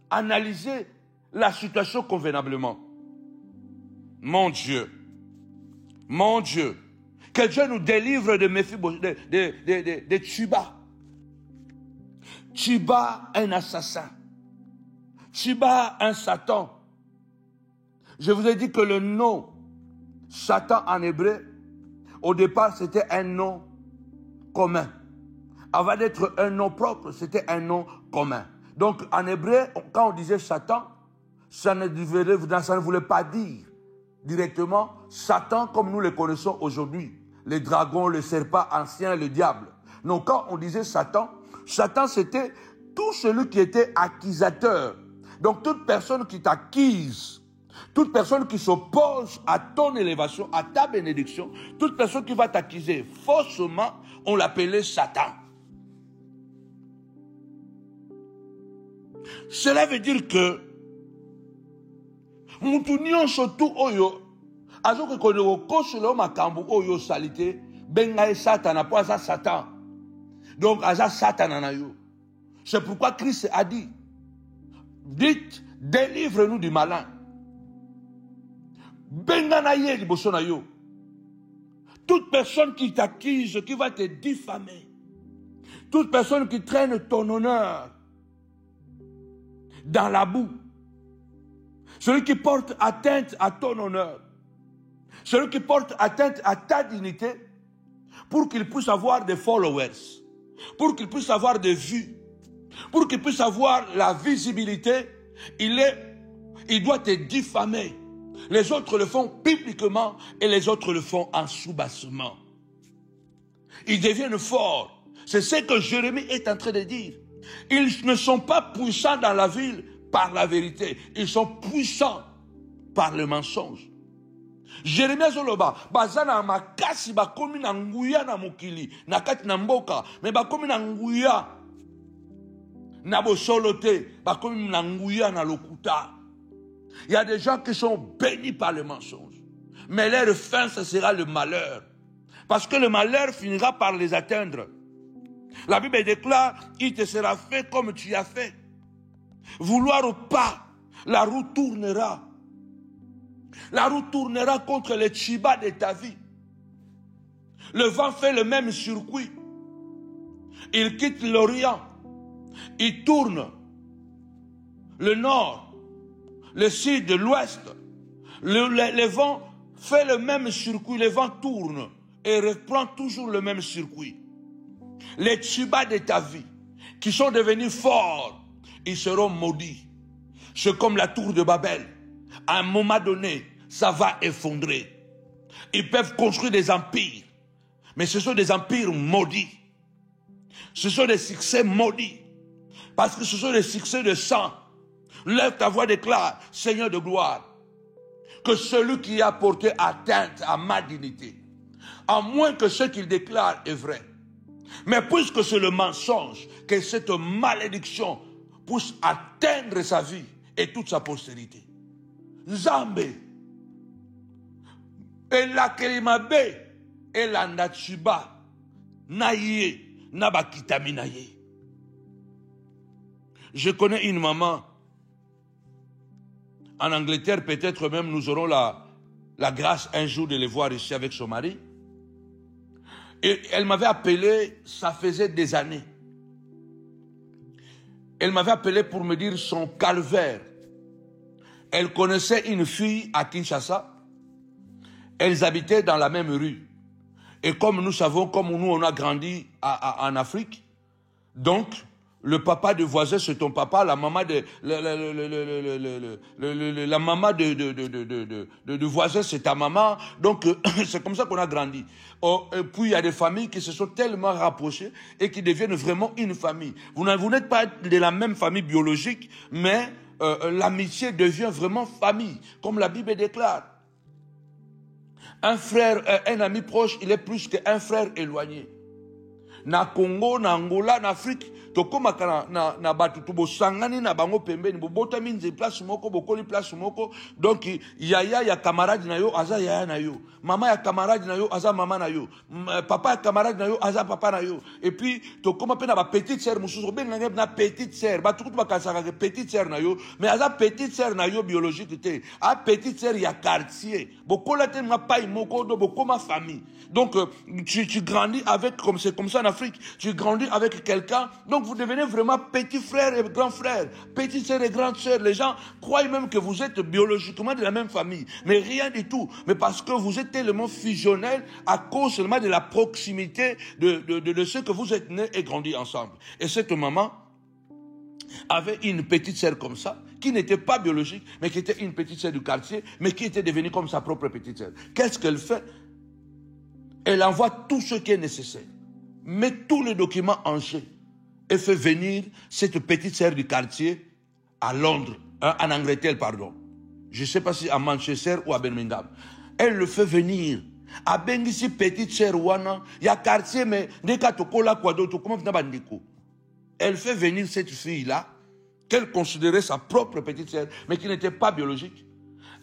analyser la situation convenablement. Mon Dieu, que Dieu nous délivre de Méphibosheth, de Tuba. tu bats un assassin. Tu bats un Satan. Je vous ai dit que le nom Satan en hébreu, au départ, c'était un nom commun. Avant d'être un nom propre, c'était un nom commun. Donc, en hébreu, quand on disait Satan, ça ne voulait pas dire directement Satan comme nous le connaissons aujourd'hui. Les dragons, le serpent ancien, le diable. Donc, quand on disait Satan, Satan, c'était tout celui qui était accusateur. Donc, toute personne qui t'accuse, toute personne qui s'oppose à ton élévation, à ta bénédiction, toute personne qui va t'accuser faussement, on l'appelait Satan. Cela veut dire que Moutunion surtout oyo, azo que kono kosolo makambu oyo salite, benga Satan po aza Satan. Donc aza Satan anayo. C'est pourquoi Christ a dit, dites, délivre-nous du malin. Benga na ye liboso na yo. Toute personne qui t'accuse, qui va te diffamer, toute personne qui traîne ton honneur dans la boue, celui qui porte atteinte à ton honneur, celui qui porte atteinte à ta dignité, pour qu'il puisse avoir des followers, pour qu'il puisse avoir des vues, pour qu'il puisse avoir la visibilité, il doit te diffamer. Les autres le font publiquement et les autres le font en sous-bassement. Ils deviennent forts. C'est ce que Jérémie est en train de dire. Ils ne sont pas puissants dans la ville par la vérité. Ils sont puissants par le mensonge. Jérémie Zoloba, bazana makasi bakomi na nguya na mokili, na kati na mboka, mais bakomi na nguya na bosolote, bakomi na nguya na lokuta. Il y a des gens qui sont bénis par le mensonge. Mais leur fin, ce sera le malheur. Parce que le malheur finira par les atteindre. La Bible déclare, il te sera fait comme tu as fait. Vouloir ou pas, la roue tournera. La roue tournera contre les tchibas de ta vie. Le vent fait le même circuit. Il quitte l'Orient. Il tourne le nord, le sud, l'ouest. Le vent fait le même circuit. Le vent tourne et reprend toujours le même circuit. Les tchibas de ta vie, qui sont devenus forts, ils seront maudits. C'est comme la tour de Babel. À un moment donné, ça va effondrer. Ils peuvent construire des empires, mais ce sont des empires maudits. Ce sont des succès maudits, parce que ce sont des succès de sang. Lève ta voix, déclare, Seigneur de gloire, que celui qui a porté atteinte à ma dignité, à moins que ce qu'il déclare est vrai, mais puisque c'est le mensonge, que cette malédiction puisse atteindre sa vie et toute sa postérité. Zambé, et la kelimabe, et la nachiba, naïe, nabakitami naïe. Je connais une maman, en Angleterre, peut-être même nous aurons la grâce un jour de les voir ici avec son mari. Et elle m'avait appelé, ça faisait des années. Elle m'avait appelé pour me dire son calvaire. Elle connaissait une fille à Kinshasa. Elles habitaient dans la même rue. Et comme nous savons, comme nous on a grandi en Afrique, donc le papa de voisin c'est ton papa, la maman de la maman de voisin c'est ta maman. Donc c'est comme ça qu'on a grandi. Et puis il y a des familles qui se sont tellement rapprochées et qui deviennent vraiment une famille. Vous n'êtes pas de la même famille biologique, mais l'amitié devient vraiment famille, comme la Bible déclare. Un frère, un ami proche, il est plus qu'un frère éloigné. Na Congo, na Angola, na Afrique, tokomaka na batu tubosangani na bango pembeni, bobota minze place moko, bokoli place moko. Donc yaya ya camarade na yo, aza yaya na yo. Mama ya camarade na yo, aza mama na yo. Papa ya camarade na yo, aza papa na yo. Et puis tokoma pe na ba petite sœur mususu, ben na petite sœur, ba tukutu bakasaka petite sœur na yo, mais aza petite sœur na yo biologique te. A petite sœur ya quartier. Bokola te ma paille moko do bokoma famille. Donc tu grandis avec, comme c'est comme ça en Afrique. Afrique, tu grandis avec quelqu'un, donc vous devenez vraiment petit frère et grand frère, petite sœur et grande sœur. Les gens croient même que vous êtes biologiquement de la même famille, mais rien du tout. Mais parce que vous êtes tellement fusionnels à cause seulement de la proximité de ceux que vous êtes nés et grandis ensemble. Et cette maman avait une petite sœur comme ça, qui n'était pas biologique, mais qui était une petite sœur du quartier, mais qui était devenue comme sa propre petite sœur. Qu'est-ce qu'elle fait? Elle envoie tout ce qui est nécessaire, met tous les documents en jeu et fait venir cette petite sœur du quartier à Londres, en Angleterre, pardon. Je ne sais pas si à Manchester ou à Birmingham. Elle le fait venir. À Bengisi, petite sœur, il y a quartier, mais elle fait venir cette fille-là, qu'elle considérait sa propre petite sœur, mais qui n'était pas biologique.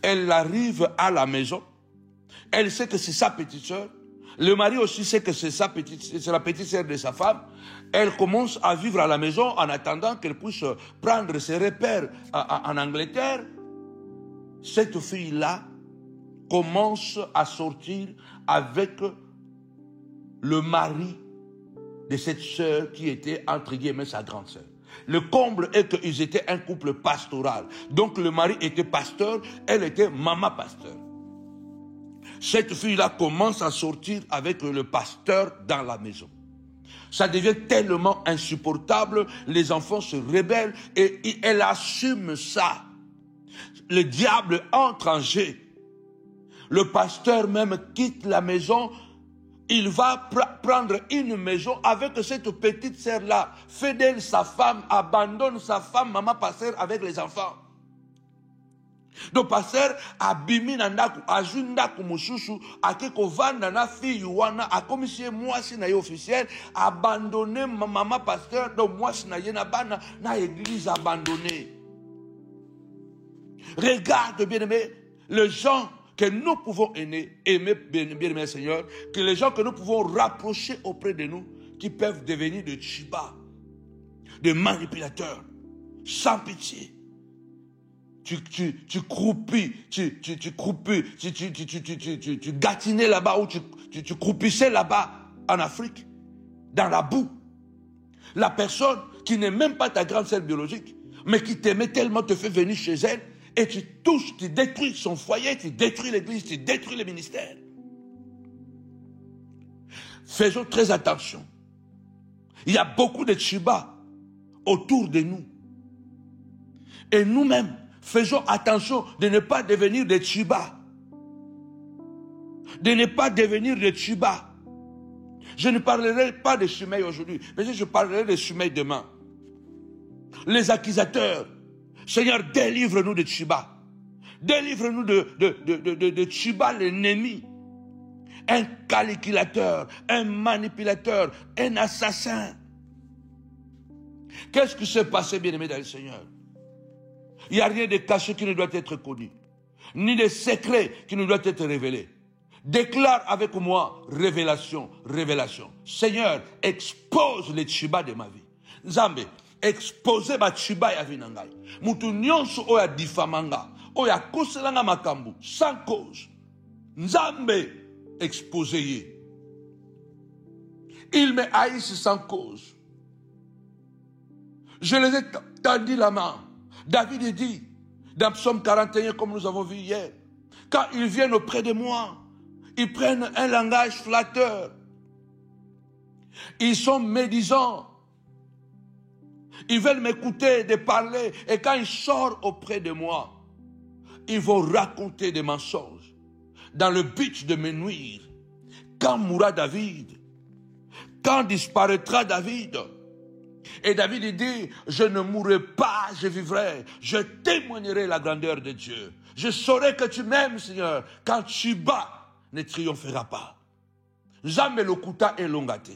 Elle arrive à la maison. Elle sait que c'est sa petite sœur. Le mari aussi sait que c'est la petite sœur de sa femme. Elle commence à vivre à la maison en attendant qu'elle puisse prendre ses repères en Angleterre. Cette fille-là commence à sortir avec le mari de cette sœur qui était, entre guillemets, sa grande sœur. Le comble est qu'ils étaient un couple pastoral. Donc le mari était pasteur, elle était maman pasteur. Cette fille-là commence à sortir avec le pasteur dans la maison. Ça devient tellement insupportable, les enfants se rebellent et elle assume ça. Le diable entre en jeu. Le pasteur même quitte la maison, il va prendre une maison avec cette petite sœur-là, fait d'elle sa femme, abandonne sa femme, maman pasteur avec les enfants. Donc pasteur abimi na ndaku ajunda kumususu akeko vanda na fille wana akomisie mwasi na ye officiel abandonné maman pasteur donc mwasi na ye na bana na église abandonnée. Regarde bien aimé les gens que nous pouvons aimer bien aimé Seigneur, que les gens que nous pouvons rapprocher auprès de nous qui peuvent devenir de tchibas, de manipulateurs sans pitié. Tu croupis, tu gatinais là-bas ou tu croupissais là-bas en Afrique, dans la boue. La personne qui n'est même pas ta grande sœur biologique, mais qui t'aimait tellement te fait venir chez elle et tu touches, tu détruis son foyer, tu détruis l'église, tu détruis le ministère. Faisons très attention. Il y a beaucoup de tchibas autour de nous. Et nous-mêmes, faisons attention de ne pas devenir des tchibas. De ne pas devenir des tchibas. Je ne parlerai pas de Shumei aujourd'hui, mais je parlerai de Shumei demain. Les accusateurs, Seigneur, délivre-nous de tchibas. Délivre-nous de tchibas, l'ennemi. Un calculateur, un manipulateur, un assassin. Qu'est-ce qui s'est passé, bien-aimé dans le Seigneur? Il n'y a rien de caché qui ne doit être connu, ni de secret qui ne doit être révélé. Déclare avec moi, révélation, révélation. Seigneur, expose les tchibas de ma vie. Nzambe, expose ma tchiba ya vie nangai. Mutu nyonso oya difamanga, oya koselanga makambu, sans cause. Nzambe, expose ye. Ils me haïssent sans cause. Je les ai tendu la main. David dit, dans Psaume 41, comme nous avons vu hier, quand ils viennent auprès de moi, ils prennent un langage flatteur. Ils sont médisants. Ils veulent m'écouter, de parler. Et quand ils sortent auprès de moi, ils vont raconter des mensonges dans le but de me nuire. Quand mourra David? Quand disparaîtra David? Et David dit, je ne mourrai pas, je vivrai. Je témoignerai la grandeur de Dieu. Je saurai que tu m'aimes, Seigneur. Quand tu bats, ne triomphera pas. Jamais le kuta est longate.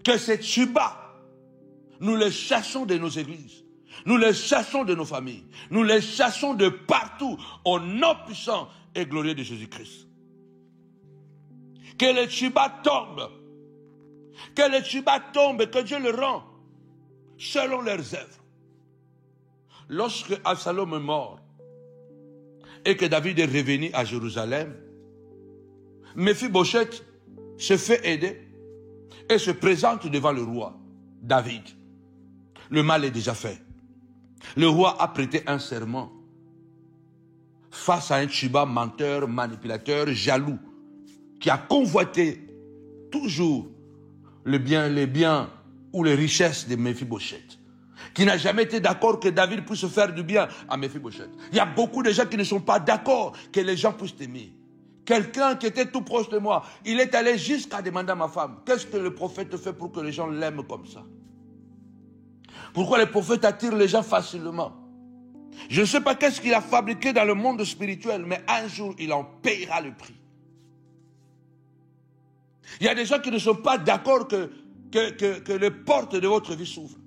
Que ces tchibas, nous les chassons de nos églises. Nous les chassons de nos familles. Nous les chassons de partout au nom puissant et glorieux de Jésus-Christ. Que les tchibas tombent. Que les tchibas tombent, que Dieu le rend selon leurs œuvres. Lorsque Absalom est mort et que David est revenu à Jérusalem, Mephibosheth se fait aider. et se présente devant le roi David. Le mal est déjà fait. Le roi a prêté un serment face à un Tchiba menteur, manipulateur, jaloux, qui a convoité toujours les biens ou les richesses de Mephibosheth, qui n'a jamais été d'accord que David puisse faire du bien à Mephibosheth. Il y a beaucoup de gens qui ne sont pas d'accord que les gens puissent t'aimer. Quelqu'un qui était tout proche de moi, il est allé jusqu'à demander à ma femme, qu'est-ce que le prophète fait pour que les gens l'aiment comme ça? Pourquoi le prophète attire les gens facilement? Je ne sais pas qu'est-ce qu'il a fabriqué dans le monde spirituel, mais un jour, il en payera le prix. Il y a des gens qui ne sont pas d'accord que les portes de votre vie s'ouvrent.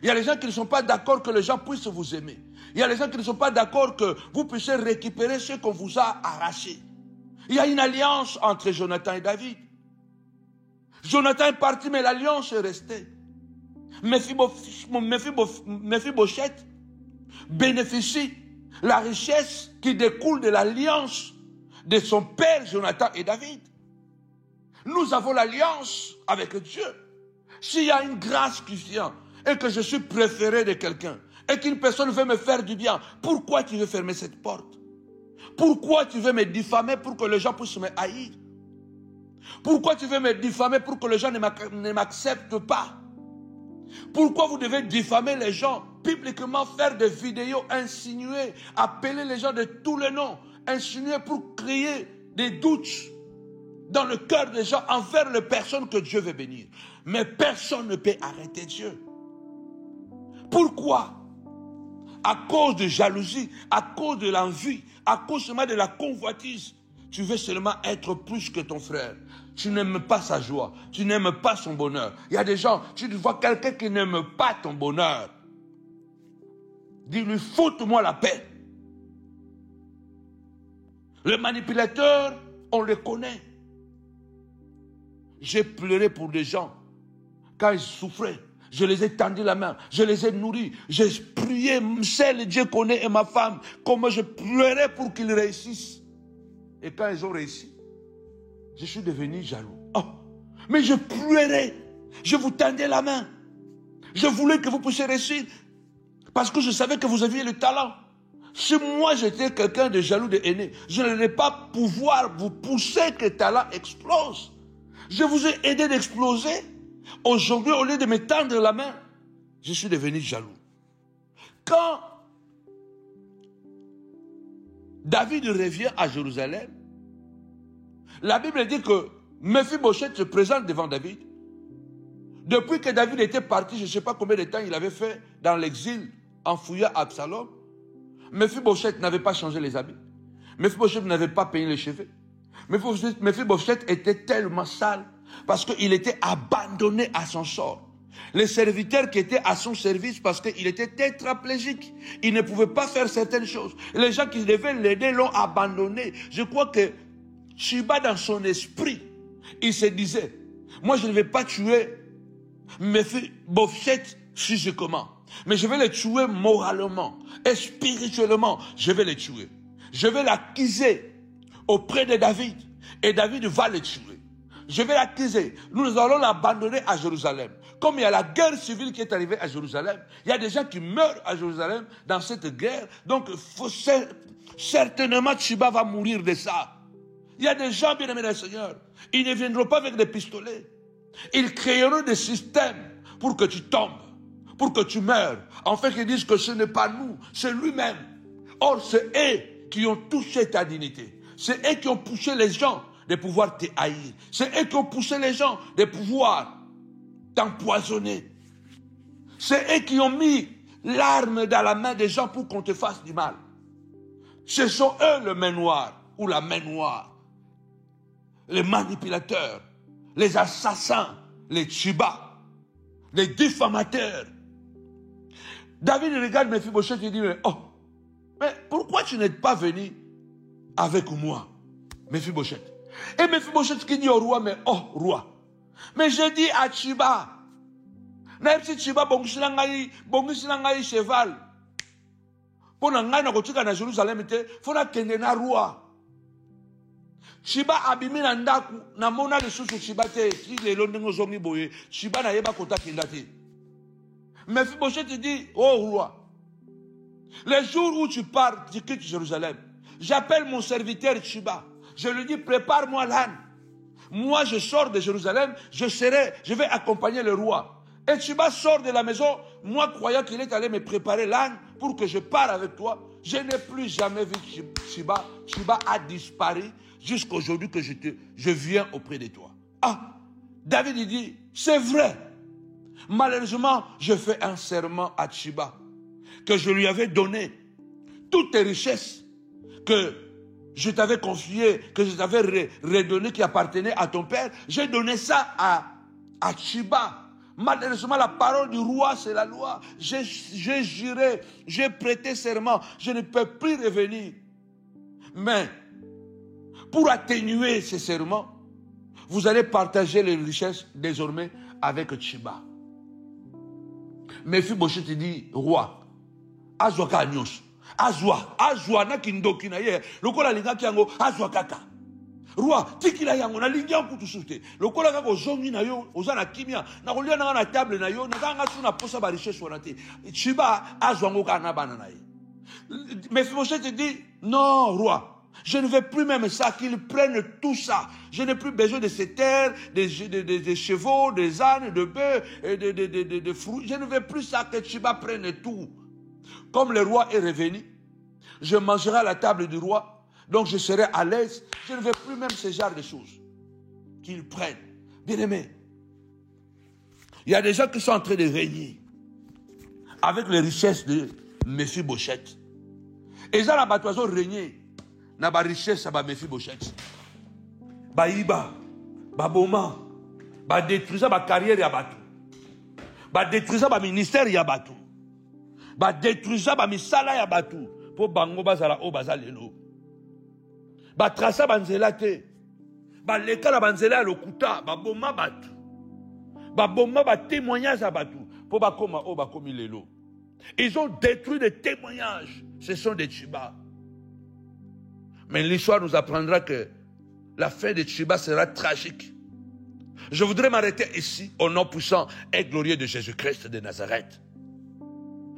Il y a des gens qui ne sont pas d'accord que les gens puissent vous aimer. Il y a des gens qui ne sont pas d'accord que vous puissiez récupérer ce qu'on vous a arraché. Il y a une alliance entre Jonathan et David. Jonathan est parti, mais l'alliance est restée. Mephibosheth bénéficie la richesse qui découle de l'alliance de son père Jonathan et David. Nous avons l'alliance avec Dieu. S'il y a une grâce qui vient et que je suis préféré de quelqu'un et qu'une personne veut me faire du bien, pourquoi tu veux fermer cette porte? Pourquoi tu veux me diffamer pour que les gens puissent me haïr? Pourquoi tu veux me diffamer pour que les gens ne m'acceptent pas? Pourquoi vous devez diffamer les gens, publiquement faire des vidéos, insinuer, appeler les gens de tous les noms, insinuer pour créer des doutes dans le cœur des gens envers les personnes que Dieu veut bénir? Mais personne ne peut arrêter Dieu. Pourquoi? À cause de jalousie, à cause de l'envie, à cause seulement de la convoitise, tu veux seulement être plus que ton frère. Tu n'aimes pas sa joie, tu n'aimes pas son bonheur. Il y a des gens, tu vois quelqu'un qui n'aime pas ton bonheur. Dis-lui, foute-moi la paix. Le manipulateur, on le connaît. J'ai pleuré pour des gens quand ils souffraient. Je les ai tendu la main, je les ai nourris, j'ai prié, seul Dieu connaît et ma femme, comment je pleurais pour qu'ils réussissent. Et quand ils ont réussi, je suis devenu jaloux. Oh, mais je pleurais, je vous tendais la main. Je voulais que vous puissiez réussir parce que je savais que vous aviez le talent. Si moi j'étais quelqu'un de jaloux, de haineux, je n'allais pas pouvoir vous pousser que le talent explose. Je vous ai aidé d'exploser. Aujourd'hui, au lieu de me tendre la main, je suis devenu jaloux. Quand David revient à Jérusalem, la Bible dit que Mephibosheth se présente devant David. Depuis que David était parti, je ne sais pas combien de temps il avait fait dans l'exil, en fouillant Absalom, Mephibosheth n'avait pas changé les habits. Mephibosheth n'avait pas peigné les cheveux. Mephibosheth était tellement sale parce qu'il était abandonné à son sort. Les serviteurs qui étaient à son service parce qu'il était tétraplégique, il ne pouvait pas faire certaines choses. Les gens qui devaient l'aider l'ont abandonné. Je crois que Tchiba, dans son esprit, il se disait, moi je ne vais pas tuer Mephibosheth physiquement, mais je vais le tuer moralement et spirituellement. Je vais le tuer. Je vais l'accuser auprès de David et David va le tuer. Je vais l'accuser. Nous allons l'abandonner à Jérusalem. Comme il y a la guerre civile qui est arrivée à Jérusalem, il y a des gens qui meurent à Jérusalem dans cette guerre. Donc, certainement, Tchiba va mourir de ça. Il y a des gens, bien-aimés du Seigneur, ils ne viendront pas avec des pistolets. Ils créeront des systèmes pour que tu tombes, pour que tu meurs. En fait, ils disent que ce n'est pas nous, c'est lui-même. Or, c'est eux qui ont touché ta dignité. C'est eux qui ont poussé les gens de pouvoir te haïr. C'est eux qui ont poussé les gens de pouvoir t'empoisonner. C'est eux qui ont mis l'arme dans la main des gens pour qu'on te fasse du mal. Ce sont eux le main noire ou la main noire. Les manipulateurs, les assassins, les tchibas, les diffamateurs. David regarde Mephibosheth et dit, mais pourquoi tu n'es pas venu avec moi, Mephibosheth? Et Mephibosheth qui dit au roi, mais roi, mais je dis à Tchiba, même si Tchiba bongisinangai cheval, pour n'engager na kotika na Jérusalem te, faut na kende na roi. Chiba abimi na ndaku, na mona le sous Chiba te, ki le londengo zongi boye, Chiba na yeba kota kindate. Mephibosheth te dit, oh roi, les jours où tu pars, tu quittes Jérusalem, j'appelle mon serviteur Chiba, je lui dis, prépare-moi l'âne. Moi, je sors de Jérusalem, je vais accompagner le roi. Et Chiba sort de la maison, moi croyant qu'il est allé me préparer l'âne pour que je parte avec toi. Je n'ai plus jamais vu Chiba. Chiba a disparu jusqu'à aujourd'hui que je viens auprès de toi. Ah, David il dit, c'est vrai. Malheureusement, je fais un serment à Chiba que je lui avais donné toutes tes richesses que je t'avais confiées, que je t'avais redonnées qui appartenaient à ton père. J'ai donné ça à Chiba. Malheureusement, la parole du roi, c'est la loi. J'ai juré, j'ai prêté serment, je ne peux plus revenir. Mais, pour atténuer ces serments, vous allez partager les richesses désormais avec Chiba. Mephibosheth dit, roi, azwa ka nyos, azwa na kindoki na ye, lokola linga kiango, azwa kaka. Roi, tikila yango na lingia kutu sute. Lokola kako zongi na yo, ozana kimia, na kolia na table na yo, na kanga suna posa ba richesse wanate. Chiba azwa ngo kana bana na ye. Mephibosheth dit, non, roi. Je ne veux plus même ça, qu'ils prennent tout ça. Je n'ai plus besoin de ces terres, des chevaux, des ânes, de bœufs, de fruits. Je ne veux plus ça, que Chiba prenne tout. Comme le roi est revenu, je mangerai à la table du roi, donc je serai à l'aise. Je ne veux plus même ce genre de choses qu'ils prennent. Bien aimé, il y a des gens qui sont en train de régner avec les richesses de Mephibosheth. Et ça, la batoiseau régner. Na ba richesse ba Mephibosheth. Ba iba, ba boma, ba détruisa ba carrière ya batu. Ba détruisa ba ministère ya batu. Ba détruisa ba misala ya batu. Po bango bazala o bazalelo. Ba trasa banzela te. Ba leka la banzela lokuta, ba boma batu. Ba boma ba témoignage ya batu. Po ba koma o ba komi lelo. Ils ont détruit des témoignages. Ce sont des Chiba. Mais l'histoire nous apprendra que la fin de Chiba sera tragique. Je voudrais m'arrêter ici au nom puissant et glorieux de Jésus-Christ de Nazareth.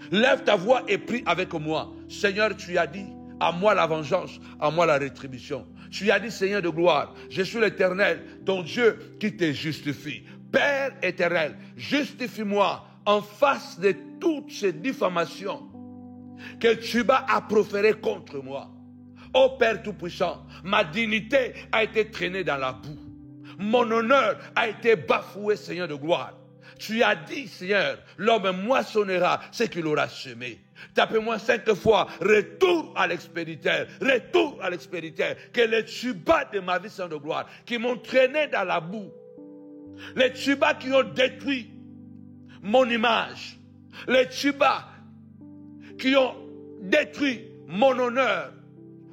Lève ta voix et prie avec moi. Seigneur, tu as dit, à moi la vengeance, à moi la rétribution. Tu as dit, Seigneur de gloire, je suis l'Éternel, ton Dieu qui te justifie. Père éternel, justifie-moi en face de toutes ces diffamations que Chiba a proférées contre moi. Ô Père Tout-Puissant, ma dignité a été traînée dans la boue. Mon honneur a été bafoué, Seigneur de gloire. Tu as dit, Seigneur, l'homme moissonnera ce qu'il aura semé. Tapez-moi 5 fois, retour à l'expéditeur, retour à l'expéditeur. Que les Chiba de ma vie, Seigneur de gloire, qui m'ont traîné dans la boue, les Chiba qui ont détruit mon image, les Chiba qui ont détruit mon honneur,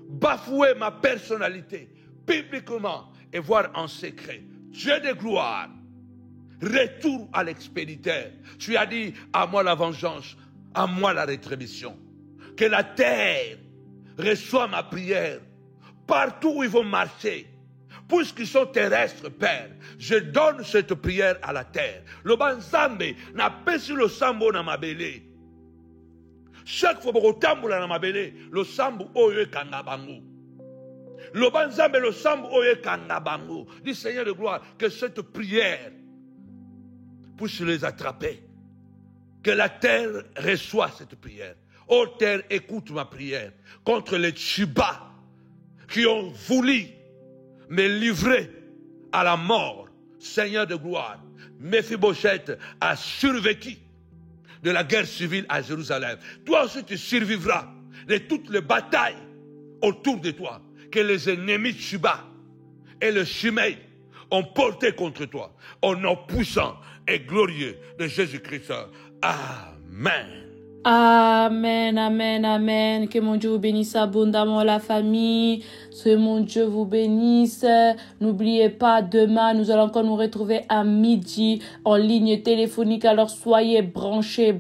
bafouer ma personnalité publiquement et voir en secret. Dieu de gloire, retour à l'expéditeur. Tu as dit, à moi la vengeance, à moi la rétribution. Que la terre reçoit ma prière partout où ils vont marcher. Puisqu'ils sont terrestres, Père, je donne cette prière à la terre. Le banzambe n'a pas sur le sambo na mabele. Chaque fois que vous tamboula na mabele, le sambu oye kangabango. Le banzambe le sambu oye kangabango. Dis Seigneur de gloire, que cette prière puisse les attraper. Que la terre reçoive cette prière. Ô terre, écoute ma prière contre les Chiba qui ont voulu me livrer à la mort. Seigneur de gloire, Mephibosheth a survécu de la guerre civile à Jérusalem. Toi aussi tu survivras de toutes les batailles autour de toi que les ennemis Chiba et le Shimei ont porté contre toi. Au nom puissant et glorieux de Jésus-Christ. Amen. Amen, amen, amen. Que mon Dieu vous bénisse abondamment la famille. Que mon Dieu vous bénisse. N'oubliez pas, demain, nous allons encore nous retrouver à midi en ligne téléphonique. Alors soyez branchés,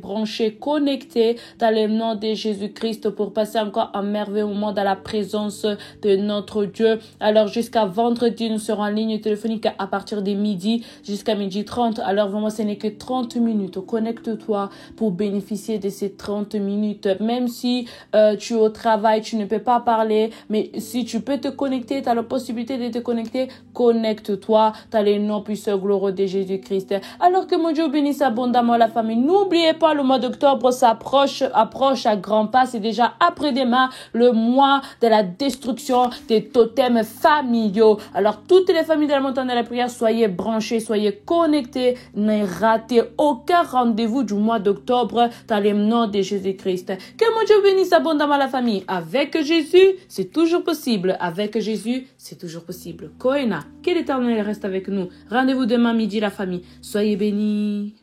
connectés dans le nom de Jésus-Christ pour passer encore un merveilleux moment dans la présence de notre Dieu. Alors jusqu'à vendredi, nous serons en ligne téléphonique à partir de midi jusqu'à 12h30. Alors vraiment, ce n'est que 30 minutes. Connecte-toi pour bénéficier de ces 30 minutes. Même si tu es au travail, tu ne peux pas parler, mais si tu peux te connecter, tu as la possibilité de te connecter, connecte-toi. Tu as les noms puissants glorieux de Jésus-Christ. Alors que mon Dieu bénisse abondamment la famille. N'oubliez pas, le mois d'octobre s'approche à grands pas. C'est déjà après-demain, le mois de la destruction des totems familiaux. Alors toutes les familles de la montagne de la prière, soyez branchés, soyez connectés. Ne ratez aucun rendez-vous du mois d'octobre dans le nom de Jésus-Christ. Que mon Dieu bénisse abondamment la famille. Avec Jésus, c'est toujours possible. Avec Jésus, c'est toujours possible. Koena, que l'Éternel reste avec nous. Rendez-vous demain midi la famille. Soyez bénis.